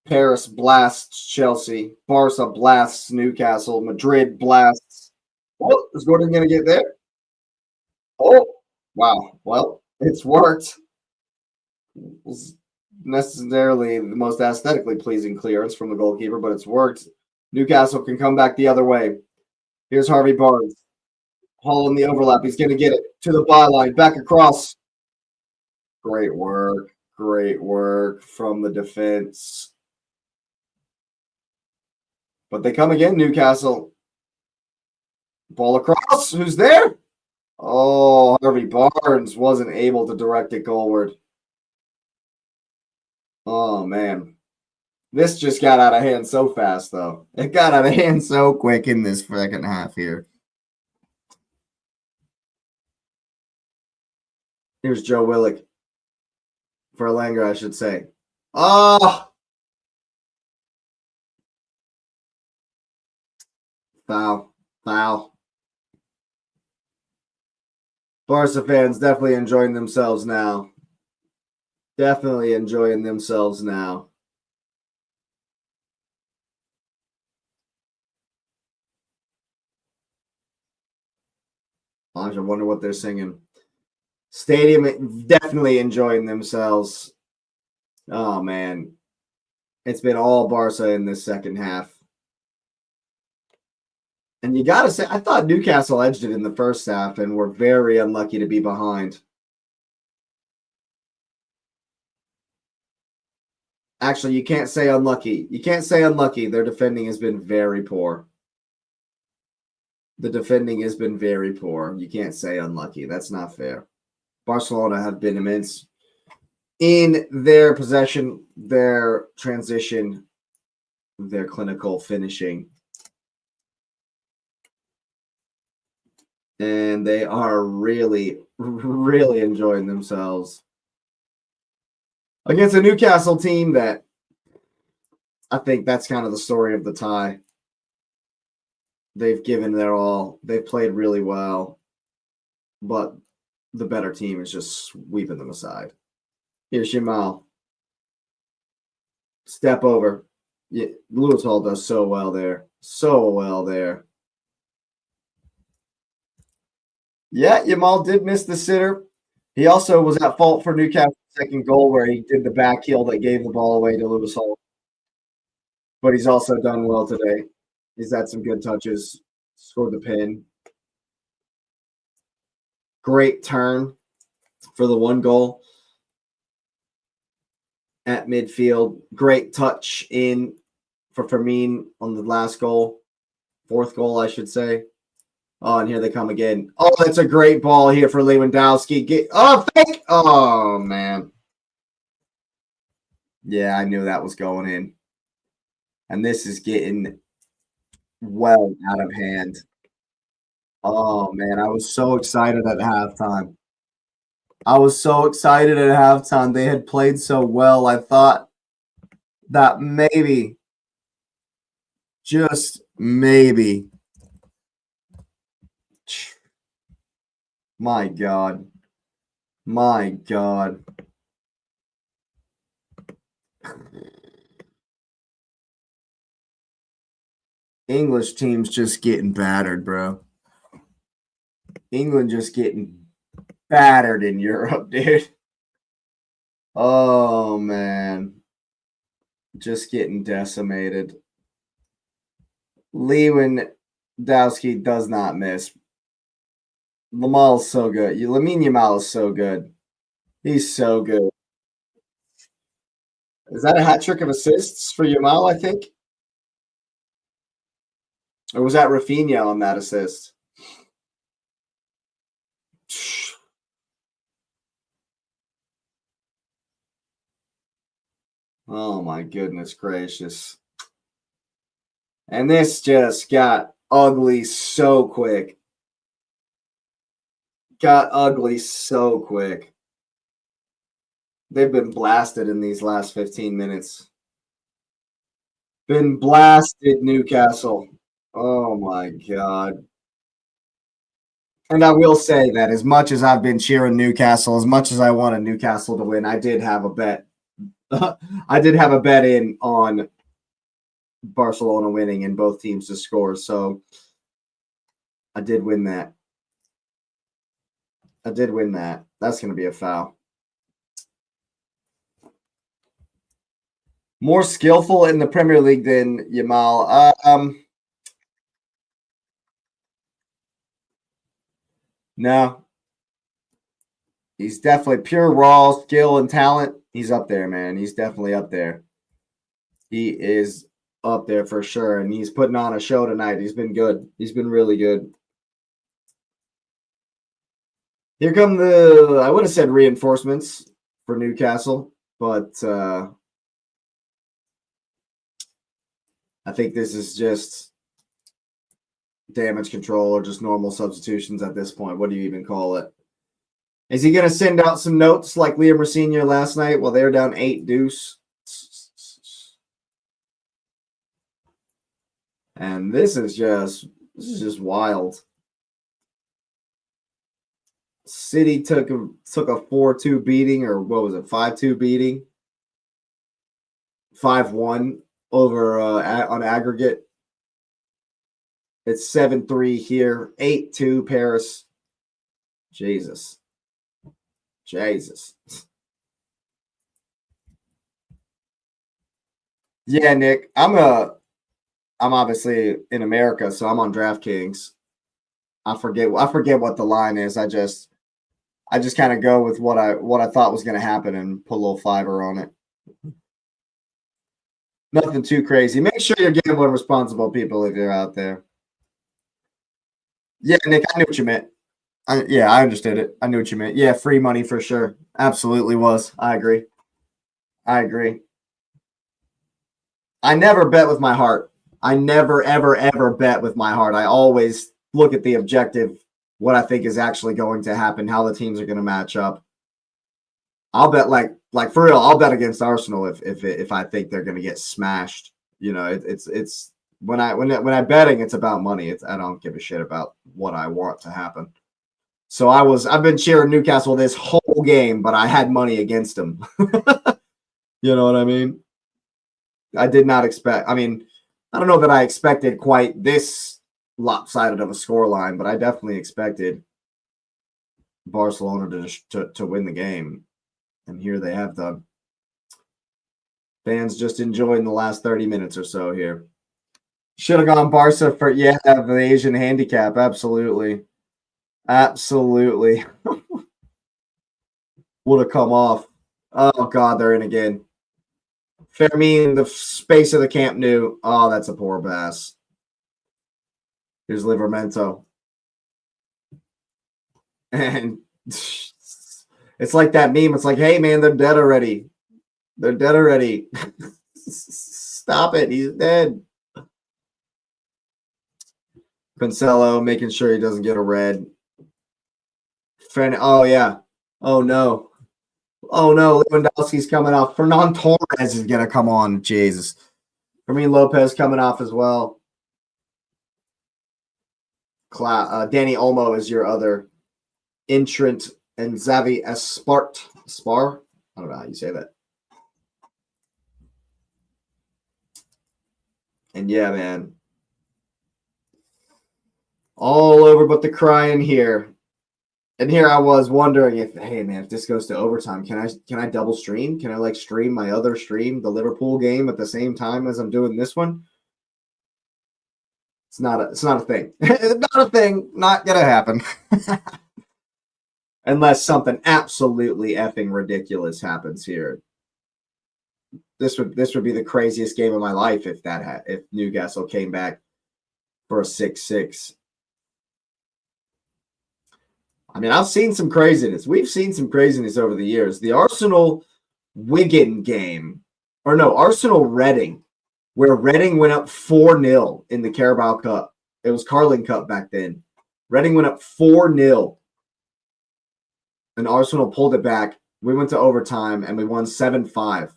Speaker 1: Paris blasts Chelsea. Barca blasts Newcastle. Madrid blasts. Oh, is Gordon going to get there? Oh, wow. Well, it's worked. It was necessarily the most aesthetically pleasing clearance from the goalkeeper, but it's worked. Newcastle can come back the other way. Here's Harvey Barnes. Hall in the overlap. He's going to get it to the byline. Back across. Great work. Great work from the defense. But they come again, Newcastle. Ball across. Who's there? Oh, Harvey Barnes wasn't able to direct it goalward. Oh, man. This just got out of hand so fast, though. It got out of hand so quick in this second half here. Here's Joe Willock. For Langer, I should say. Oh! Foul. Foul. Barca fans definitely enjoying themselves now. Definitely enjoying themselves now. I wonder what they're singing. Stadium definitely enjoying themselves. Oh, man. It's been all Barca in this second half. And you got to say, I thought Newcastle edged it in the first half and were very unlucky to be behind. Actually, you can't say unlucky. You can't say unlucky. Their defending has been very poor. The defending has been very poor. You can't say unlucky. That's not fair. Barcelona have been immense in their possession, their transition, their clinical finishing. And they are really, really enjoying themselves against a Newcastle team that I think that's kind of the story of the tie. They've given their all. They've played really well, but the better team is just sweeping them aside. Here's Jamal. Step over. Yeah, Lewis Hall does so well there. So well there. Yeah, Jamal did miss the sitter. He also was at fault for Newcastle's second goal where he did the back heel that gave the ball away to Lewis Hall. But he's also done well today. He's had some good touches, scored the pin. Great turn for the one goal at midfield. Great touch in for Fermin on the last goal. Fourth goal, I should say. Oh, and here they come again. Oh, that's a great ball here for Lewandowski. Oh, man. Yeah, I knew that was going in. And this is getting well out of hand. Oh, man, I was so excited at halftime. I was so excited at halftime. They had played so well. I thought that maybe, just maybe, my God. My God. English team's just getting battered, bro. England just getting battered in Europe, dude. Oh, man. Just getting decimated. Lewandowski does not miss. Lamal's so good. Lamine Yamal is so good. He's so good. Is that a hat trick of assists for Yamal, I think? Or was that Rafinha on that assist? Oh, my goodness gracious. And this just got ugly so quick. Got ugly so quick. They've been blasted in these last 15 minutes. Been blasted, Newcastle. Oh, my God. And I will say that as much as I've been cheering Newcastle, as much as I wanted Newcastle to win, I did have a bet. I did have a bet in on Barcelona winning and both teams to score. So I did win that. That's going to be a foul. More skillful in the Premier League than Yamal. No. He's definitely pure raw skill and talent. He's up there, man. He's definitely up there. He is up there for sure, and he's putting on a show tonight. He's been good. He's been really good. Here come I would have said reinforcements for Newcastle, but I think this is just damage control or just normal substitutions at this point. What do you even call it? Is he going to send out some notes like Liam Rosenior last night while they're down 8-2? And this is just wild. City took a 4-2 beating, or what was it, 5-2 beating? 5-1 over on aggregate. It's 7-3 here, 8-2 Paris. Jesus. Yeah, Nick, I'm obviously in America, so I'm on DraftKings. I forget what the line is. I just kind of go with what I thought was going to happen and put a little fiver on it. Nothing too crazy. Make sure you're gambling responsible, people, if you're out there. Yeah, Nick, I knew what you meant. I understood it. I knew what you meant. Yeah, free money for sure. Absolutely was. I agree. I never bet with my heart. I never, ever, ever bet with my heart. I always look at the objective, what I think is actually going to happen, how the teams are going to match up. I'll bet like for real. I'll bet against Arsenal if I think they're going to get smashed. You know, it's when I'm betting, it's about money. I don't give a shit about what I want to happen. So I've been cheering Newcastle this whole game, but I had money against them. You know what I mean? I did not expect. I mean, I don't know that I expected quite this lopsided of a scoreline, but I definitely expected Barcelona to win the game, and here they have done. Fans just enjoying the last 30 minutes or so here. Should have gone Barca for the Asian handicap. Absolutely. Absolutely. Would have come off. Oh, God, they're in again. Fermin in the space of the Camp Nou. Oh, that's a poor pass. Here's Livramento. And it's like that meme. It's like, hey, man, they're dead already. They're dead already. Stop it. He's dead. Cancelo making sure he doesn't get a red. Oh, yeah. Oh, no. Oh, no. Lewandowski's coming off. Fernand Torres is going to come on. Jesus. Fermin Lopez coming off as well. Danny Olmo is your other entrant. And Xavi Spar? I don't know how you say that. And yeah, man. All over but the crying here. And here I was wondering if this goes to overtime, can I double stream? Can I stream my other stream, the Liverpool game, at the same time as I'm doing this one? It's not a thing. It's not a thing. Not gonna happen. Unless something absolutely effing ridiculous happens here. This would be the craziest game of my life if Newcastle came back for a 6-6. I mean, I've seen some craziness. We've seen some craziness over the years. The Arsenal-Wigan game, or no, Arsenal-Reading, where Reading went up 4-0 in the Carabao Cup. It was Carling Cup back then. Reading went up 4-0, and Arsenal pulled it back. We went to overtime, and we won 7-5.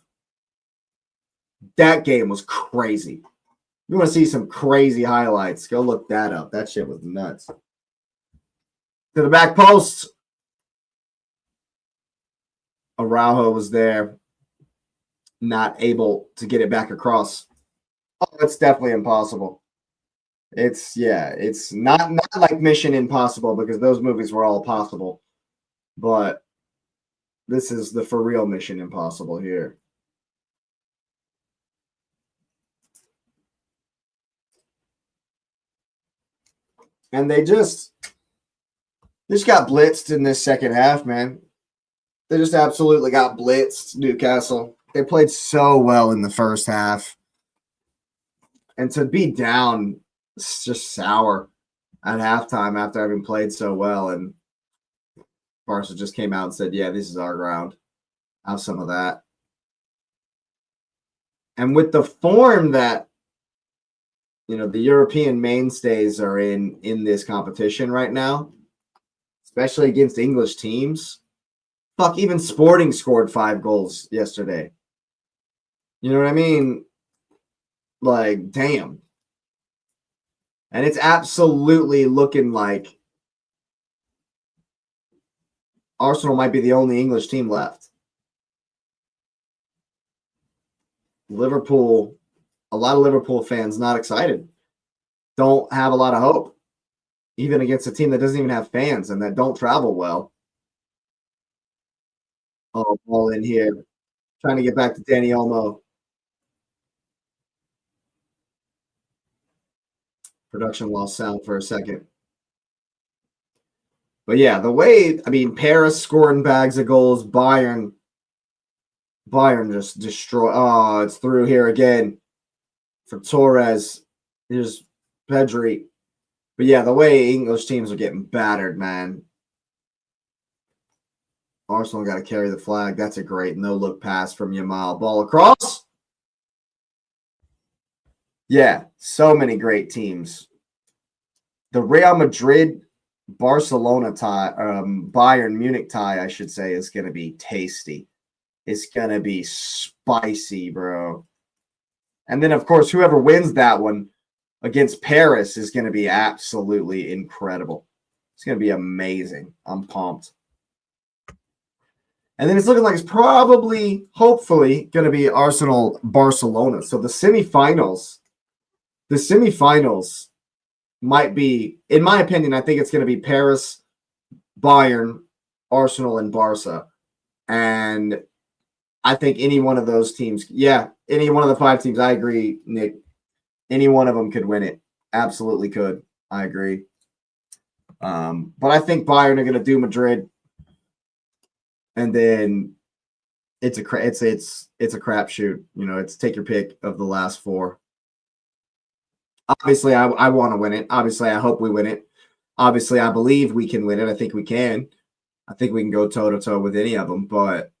Speaker 1: That game was crazy. You want to see some crazy highlights, go look that up. That shit was nuts. To the back post. Araujo was there. Not able to get it back across. Oh, it's definitely impossible. It's not like Mission Impossible, because those movies were all possible. But this is the for real Mission Impossible here. And they just got blitzed in this second half, man. They just absolutely got blitzed, Newcastle. They played so well in the first half. And to be down, it's just sour at halftime after having played so well. And Barca just came out and said, yeah, this is our ground. Have some of that. And with the form that, the European mainstays are in this competition right now, especially against English teams. Fuck, even Sporting scored 5 goals yesterday. You know what I mean? Like, damn. And it's absolutely looking like Arsenal might be the only English team left. Liverpool, a lot of Liverpool fans not excited. Don't have a lot of hope. Even against a team that doesn't even have fans and that don't travel well. Oh, ball in here. Trying to get back to Danny Olmo. Production lost sound for a second. But yeah, the way, Paris scoring bags of goals, Bayern just destroy. Oh, it's through here again for Torres. Here's Pedri. But yeah, the way English teams are getting battered, man. Arsenal got to carry the flag. That's a great no-look pass from Yamal. Ball across. Yeah, so many great teams. The Real Madrid Barcelona tie, Bayern Munich tie, I should say, is going to be tasty. It's going to be spicy, bro. And then, of course, whoever wins that one against Paris is going to be absolutely incredible. It's going to be amazing. I'm pumped. And then it's looking like it's probably, hopefully, going to be Arsenal-Barcelona. So the semifinals might be, in my opinion, I think it's going to be Paris, Bayern, Arsenal, and Barca. And I think any one of those teams, any one of the 5 teams, I agree, Nick. Any one of them could win it. Absolutely could. I agree. But I think Bayern are going to do Madrid. And then it's a crapshoot. You know, it's take your pick of the last 4. Obviously, I want to win it. Obviously, I hope we win it. Obviously, I believe we can win it. I think we can. I think we can go toe-to-toe with any of them. But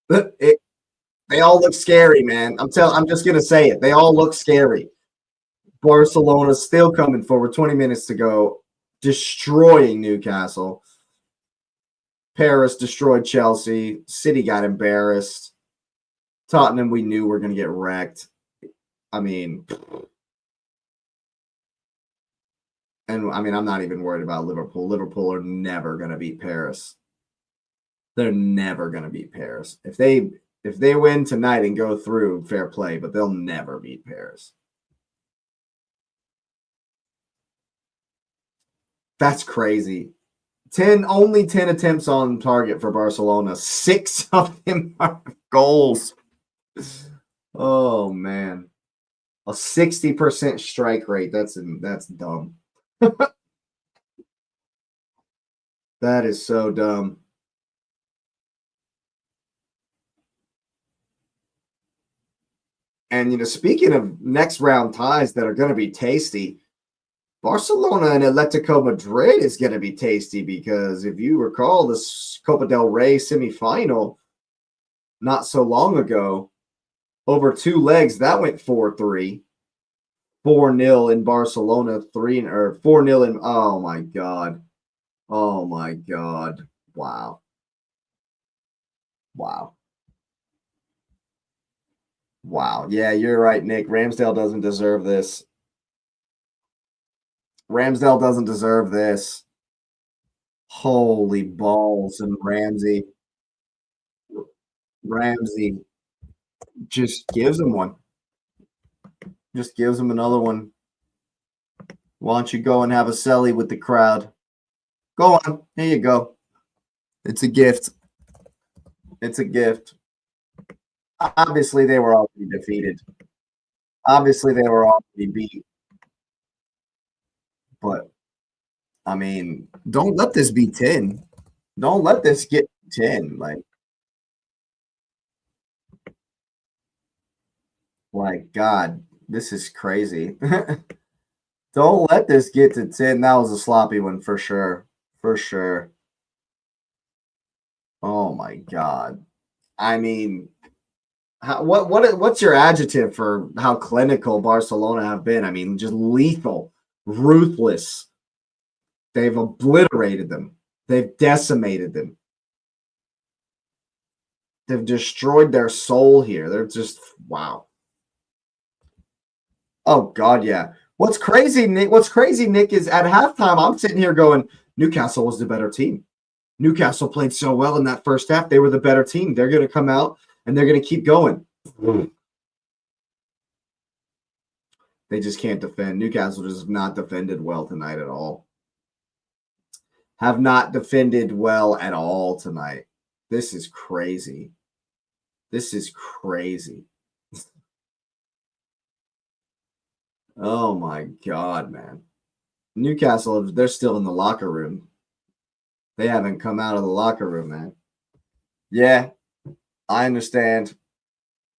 Speaker 1: they all look scary, man. I'm just going to say it. They all look scary. Barcelona's still coming forward. 20 minutes to go. Destroying Newcastle. Paris destroyed Chelsea. City got embarrassed. Tottenham, we knew were going to get wrecked. I mean, I'm not even worried about Liverpool. Liverpool are never going to beat Paris. They're never going to beat Paris. If they win tonight and go through, fair play, but they'll never beat Paris. That's crazy. Only 10 attempts on target for Barcelona. 6 of them are goals. Oh man. A 60% strike rate. That's dumb. That is so dumb. And speaking of next round ties that are going to be tasty, Barcelona and Atletico Madrid is going to be tasty because if you recall this Copa del Rey semifinal not so long ago, over 2 legs, that went 4-3. 4-0 in Barcelona, 4-0 in, oh my God. Oh my God. Wow. Wow. Wow. Yeah, you're right, Nick. Ramsdale doesn't deserve this. Ramsdale doesn't deserve this. Holy balls. And Ramsey just gives him one. Just gives him another one. Why don't you go and have a celly with the crowd? Go on. Here you go. It's a gift. It's a gift. Obviously, they were already defeated. Obviously, they were already beat. But, I mean, don't let this be 10. Don't let this get 10. Like God, this is crazy. Don't let this get to 10. That was a sloppy one for sure. For sure. Oh my God. I mean, what's your adjective for how clinical Barcelona have been? I mean, just lethal, ruthless. They've obliterated them. They've decimated them. They've destroyed their soul here. They're just, wow. Oh God, yeah. What's crazy, Nick, is at halftime, I'm sitting here going, Newcastle was the better team. Newcastle played so well in that first half. They were the better team. They're going to come out and they're going to keep going. They just can't defend. Newcastle just have not defended well tonight at all. Have not defended well at all tonight. This is crazy. This is crazy. Oh my God, man. Newcastle, they're still in the locker room. They haven't come out of the locker room, man. Yeah, I understand.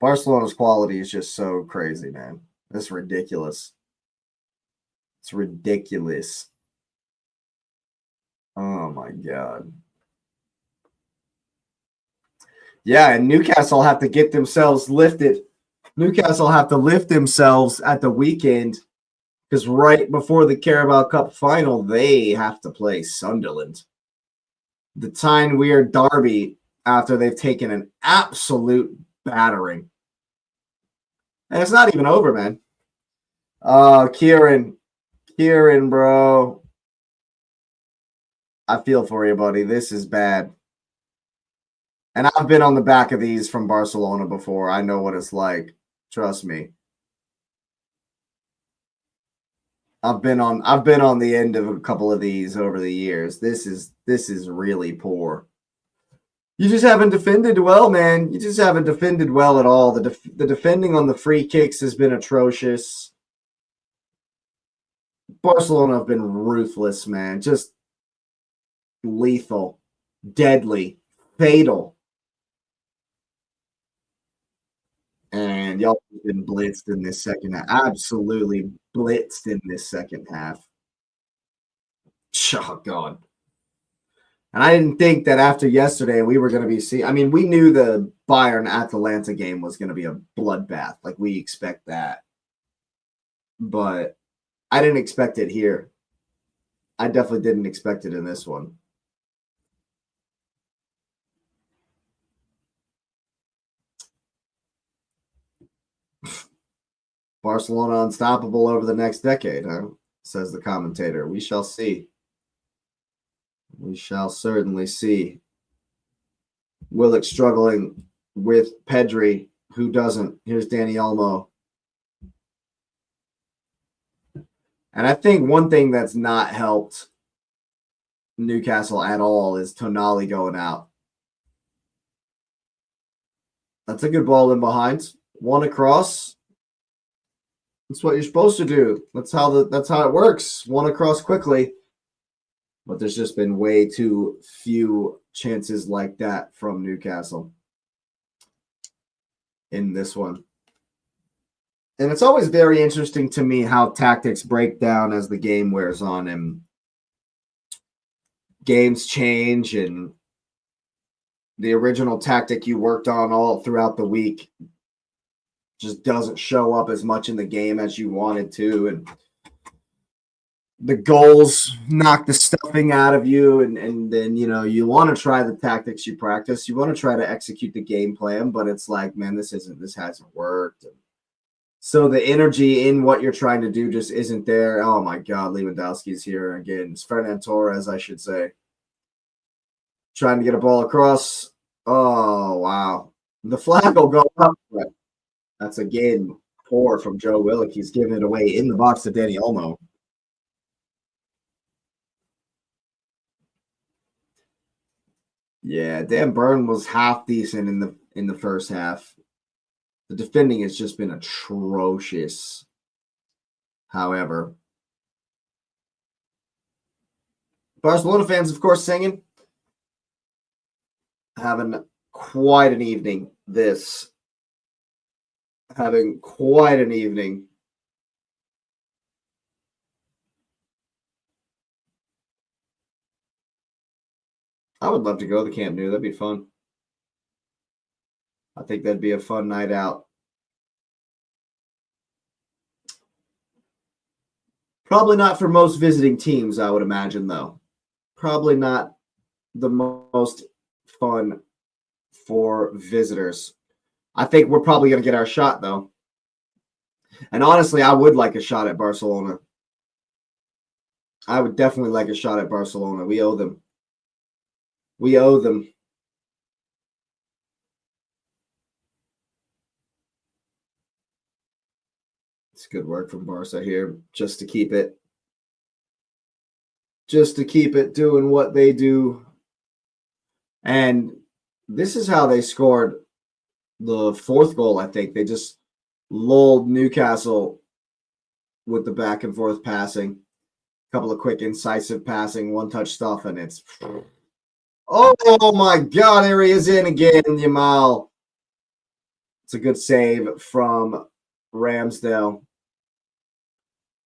Speaker 1: Barcelona's quality is just so crazy, man. It's ridiculous. It's ridiculous. Oh my God. Yeah, and Newcastle have to get themselves lifted. Newcastle have to lift themselves at the weekend because right before the Carabao Cup final, they have to play Sunderland. The Tyne Weir derby after they've taken an absolute battering. And it's not even over, man. Kieran, bro. I feel for you, buddy. This is bad. And I've been on the back of these from Barcelona before. I know what it's like. Trust me. I've been on the end of a couple of these over the years. This is really poor. You just haven't defended well, man. You just haven't defended well at all. The defending on the free kicks has been atrocious. Barcelona have been ruthless, man. Just lethal, deadly, fatal. And y'all have been blitzed in this second half. Absolutely blitzed in this second half. Oh, God. And I didn't think that after yesterday we were going to be seeing. I mean, we knew the Bayern Atalanta game was going to be a bloodbath. Like, we expect that. But I didn't expect it here. I definitely didn't expect it in this one. Barcelona unstoppable over the next decade, huh? Says the commentator. We shall see. We shall certainly see. Willock struggling with Pedri, who doesn't. Here's Dani Olmo. And I think one thing that's not helped Newcastle at all is Tonali going out. That's a good ball in behind. One across. That's what you're supposed to do. That's how it works. One across quickly. But there's just been way too few chances like that from Newcastle in this one. And it's always very interesting to me how tactics break down as the game wears on and games change, and the original tactic you worked on all throughout the week just doesn't show up as much in the game as you wanted to. And the goals knock the stuffing out of you, and then, you know, you want to try the tactics you practice. You want to try to execute the game plan, but it's like, man, this hasn't worked. So the energy in what you're trying to do just isn't there. Oh, my God, Lewandowski's here again. It's Fernan Torres, I should say. Trying to get a ball across. Oh, wow. The flag will go up. But that's, again, poor from Joe Willock. He's giving it away in the box to Dani Olmo. Yeah, Dan Burn was half decent in the first half. The defending has just been atrocious. However, Barcelona fans, of course, singing. Having quite an evening. Having quite an evening. I would love to go to the Camp Nou. That'd be fun. I think that'd be a fun night out. Probably not for most visiting teams, I would imagine, though. Probably not the most fun for visitors. I think we're probably going to get our shot, though. And honestly, I would like a shot at Barcelona. I would definitely like a shot at Barcelona. We owe them. We owe them. It's good work from Barca here, just to keep it doing what they do. And this is how they scored the fourth goal, I think. They just lulled Newcastle with the back and forth passing. A couple of quick, incisive passing, one-touch stuff, and it's... Oh, my God, there he is in again, Yamal. It's a good save from Ramsdale.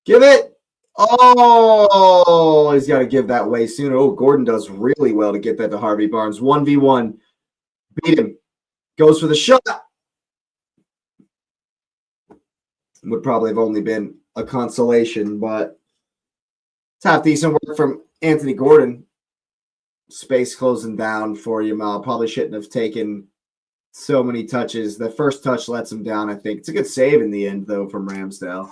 Speaker 1: Give it. Oh, he's got to give that way sooner. Oh, Gordon does really well to get that to Harvey Barnes. 1v1. Beat him. Goes for the shot. Would probably have only been a consolation, but it's half decent work from Anthony Gordon. Space closing down for Yamal. Probably shouldn't have taken so many touches. The first touch lets him down, I think. It's a good save in the end, though, from Ramsdale.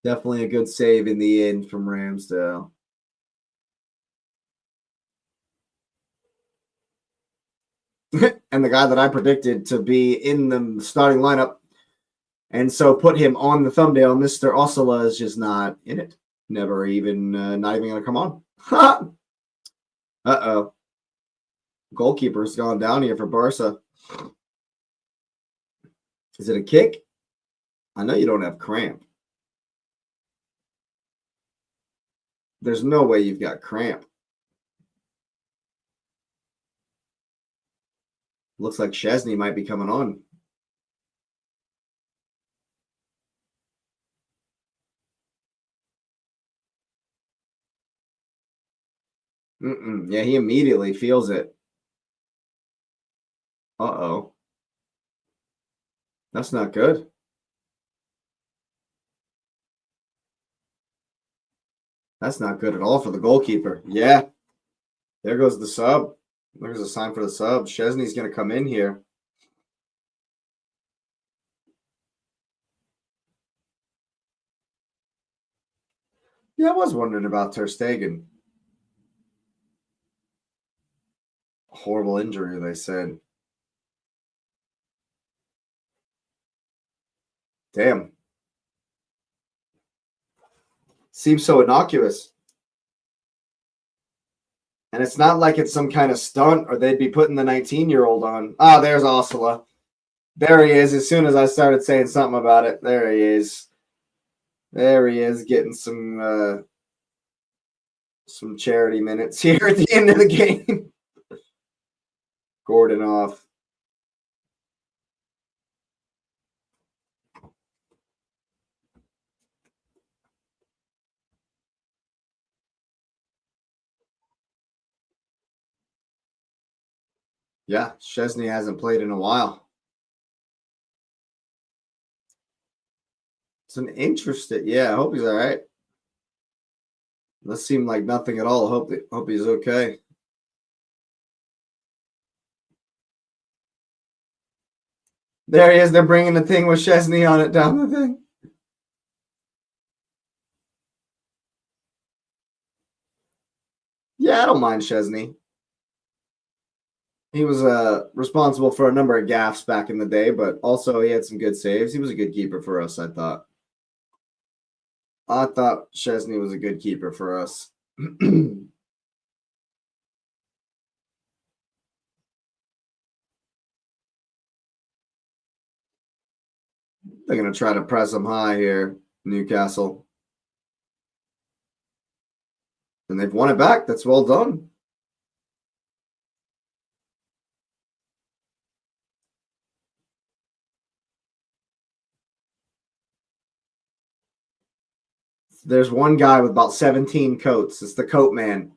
Speaker 1: Definitely a good save in the end from Ramsdale. and the guy that I predicted to be in the starting lineup, and so put him on the thumbnail. Mr. Ossola is just not in it. Never even, not even going to come on. Ha! Uh-oh. Goalkeeper's gone down here for Barca. Is it a kick? I know you don't have cramp. There's no way you've got cramp. Looks like Szczesny might be coming on. Yeah, he immediately feels it. Uh-oh. That's not good. That's not good at all for the goalkeeper. Yeah. There goes the sub. There's a sign for the sub. Szczesny's going to come in here. Yeah, I was wondering about Ter Stegen. Horrible injury, they said. Damn. Seems so innocuous. And it's not like it's some kind of stunt or they'd be putting the 19-year-old on. Ah, there's Ossola. There he is. As soon as I started saying something about it, there he is. There he is, getting some charity minutes here at the end of the game. Gordon off. Yeah, Szczesny hasn't played in a while. It's an interesting. Yeah, I hope he's all right. That seemed like nothing at all. Hope he's okay. There he is. They're bringing the thing with Szczesny on it down the thing. Yeah, I don't mind Szczesny. He was responsible for a number of gaffes back in the day, but also he had some good saves. He was a good keeper for us, I thought. I thought Szczesny was a good keeper for us. They're going to try to press him high here, Newcastle. And they've won it back. That's well done. There's one guy with about 17 coats. It's the coat man.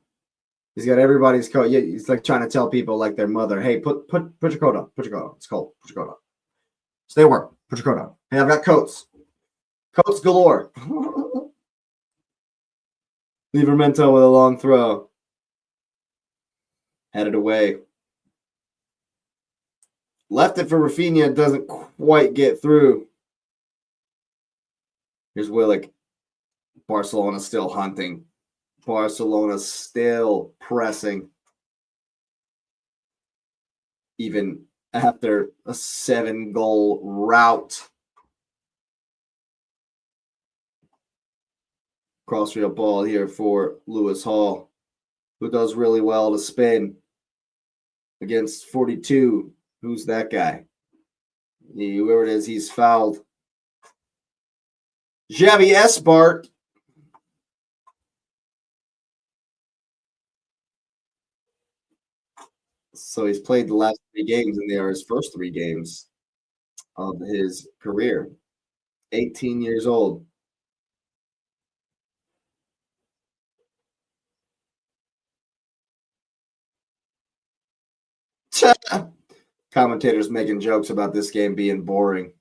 Speaker 1: He's got everybody's coat. Yeah, he's like trying to tell people like their mother, hey, put your coat on. Put your coat on. It's cold. Put your coat on. Stay at work. Put your coat on. Hey, I've got coats. Coats galore. Livramento with a long throw. Headed away. Left it for Rafinha. Doesn't quite get through. Here's Willick. Barcelona still hunting. Barcelona still pressing. Even after a 7-goal rout. Crossfield ball here for Lewis Hall, who does really well to spin against 42. Who's that guy? Whoever it is, he's fouled. Xavi Espart. So he's played the last 3 games, and they are his first 3 games of his career. 18 years old. Commentators making jokes about this game being boring.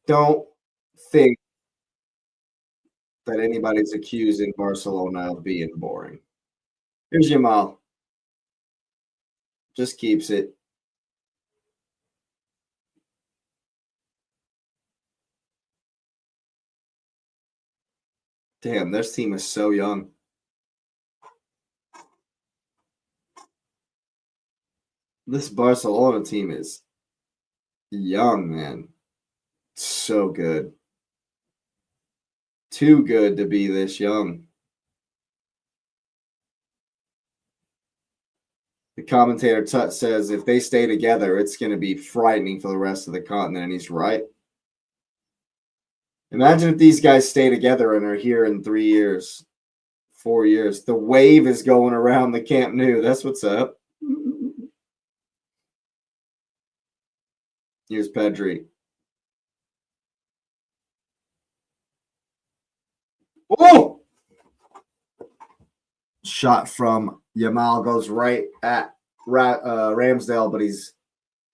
Speaker 1: Don't think that anybody's accusing Barcelona of being boring. Here's Yamal. Just keeps it. Damn, this team is so young. This Barcelona team is young, man. So good. Too good to be this young. The commentator Tut says if they stay together, it's going to be frightening for the rest of the continent, and he's right. Imagine if these guys stay together and are here in 3 years, 4 years. The wave is going around the Camp Nou. That's what's up. Here's Pedri. Oh! Shot from Yamal goes right at Ramsdale, but he's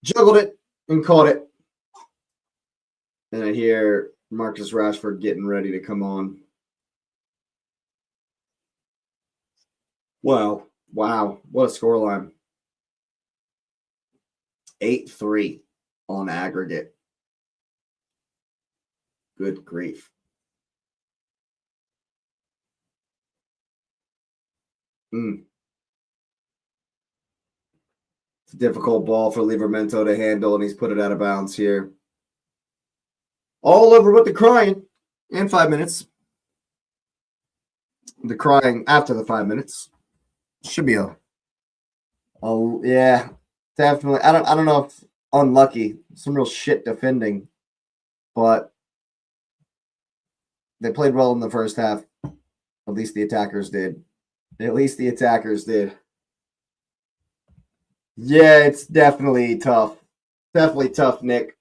Speaker 1: juggled it and caught it. And I hear Marcus Rashford getting ready to come on. Well, wow. What a scoreline. 8-3 on aggregate. Good grief. It's a difficult ball for Livramento to handle, and he's put it out of bounds here. All over with the crying in 5 minutes. The crying after the 5 minutes should be yeah, definitely. I don't know if unlucky, some real shit defending, but they played well in the first half. At least the attackers did. At least the attackers did. Yeah, it's definitely tough. Definitely tough, Nick.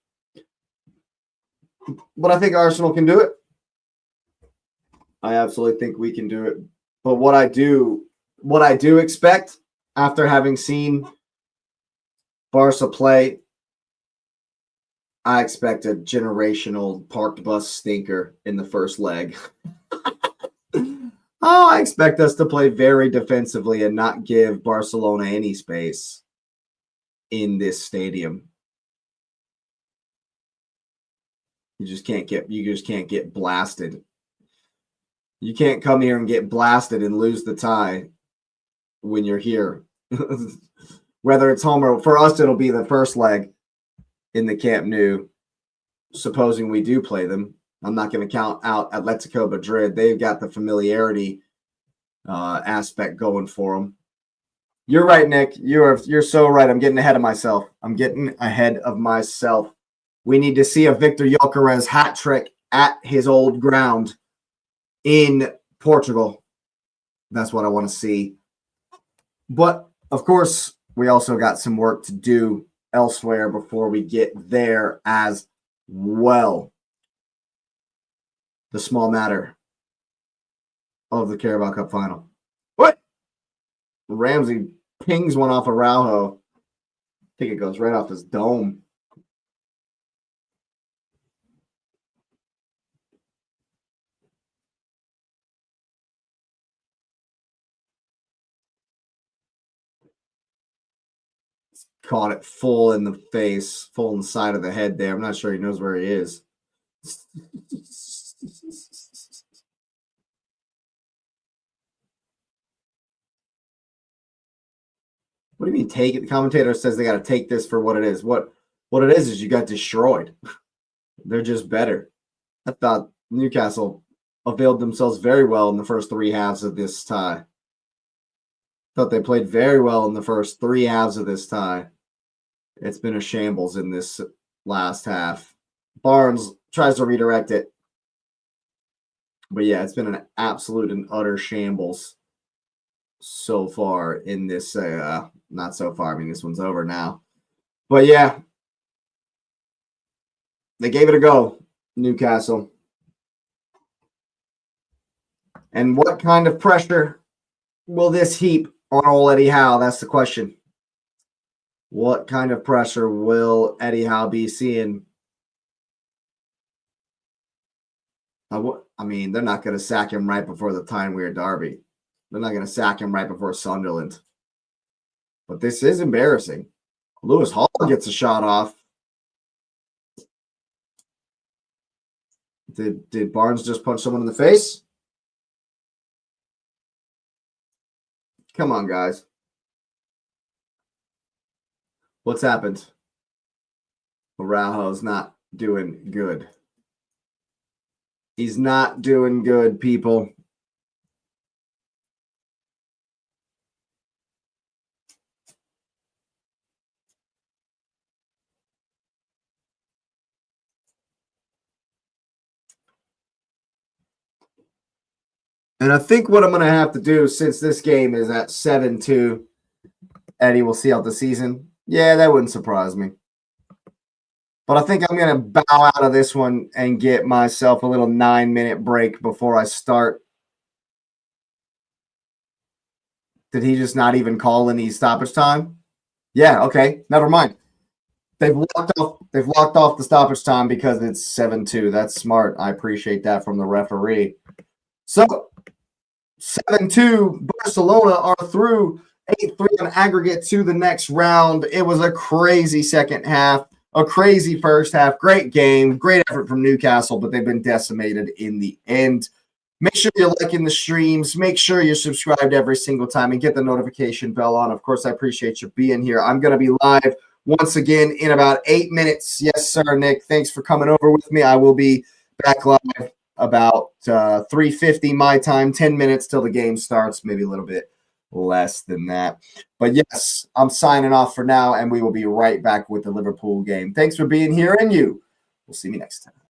Speaker 1: But I think Arsenal can do it. I absolutely think we can do it. But what I do expect after having seen Barca play, I expect a generational parked bus stinker in the first leg. Oh, I expect us to play very defensively and not give Barcelona any space in this stadium. You just can't get blasted. You can't come here and get blasted and lose the tie when you're here. Whether it's home or for us, it'll be the first leg in the Camp Nou, supposing we do play them. I'm not going to count out Atletico Madrid. They've got the familiarity aspect going for them. You're right, Nick. You're so right. I'm getting ahead of myself. We need to see a Victor Gyökeres hat trick at his old ground in Portugal. That's what I want to see. But, of course, we also got some work to do elsewhere before we get there as well. The small matter of the Carabao Cup final. What? Ramsey pings one off Araujo. I think it goes right off his dome. Caught it full in the face, full in the side of the head there. I'm not sure he knows where he is. What do you mean take it? The commentator says they got to take this for what it is. What it is you got destroyed. They're just better. I thought Newcastle availed themselves very well in the first three halves of this tie. Thought they played very well in the first three halves of this tie. It's been a shambles in this last half. Barnes tries to redirect it. But yeah, it's been an absolute and utter shambles so far in this. Not so far. I mean, this one's over now. But yeah, they gave it a go, Newcastle. And what kind of pressure will this heap on old Eddie Howe? That's the question. What kind of pressure will Eddie Howe be seeing? I mean, they're not going to sack him right before the Tyne-Wear derby. They're not going to sack him right before Sunderland. But this is embarrassing. Lewis Hall gets a shot off. Did Barnes just punch someone in the face? Come on, guys. What's happened? Araujo's not doing good. He's not doing good, people. And I think what I'm going to have to do, since this game is at 7-2, Eddie will see out the season. Yeah, that wouldn't surprise me. But I think I'm going to bow out of this one and get myself a little 9-minute break before I start. Did he just not even call any stoppage time? Yeah, okay, never mind. They've locked off the stoppage time because it's 7-2. That's smart. I appreciate that from the referee. So 7-2, Barcelona are through 8-3 on aggregate to the next round. It was a crazy second half, a crazy first half. Great game, great effort from Newcastle, but they've been decimated in the end. Make sure you're liking the streams. Make sure you're subscribed every single time and get the notification bell on. Of course, I appreciate you being here. I'm going to be live once again in about 8 minutes. Yes, sir, Nick. Thanks for coming over with me. I will be back live about 3:50 my time, 10 minutes till the game starts, maybe a little bit less than that. But yes, I'm signing off for now, and we will be right back with the Liverpool game. Thanks for being here, and you will see me next time.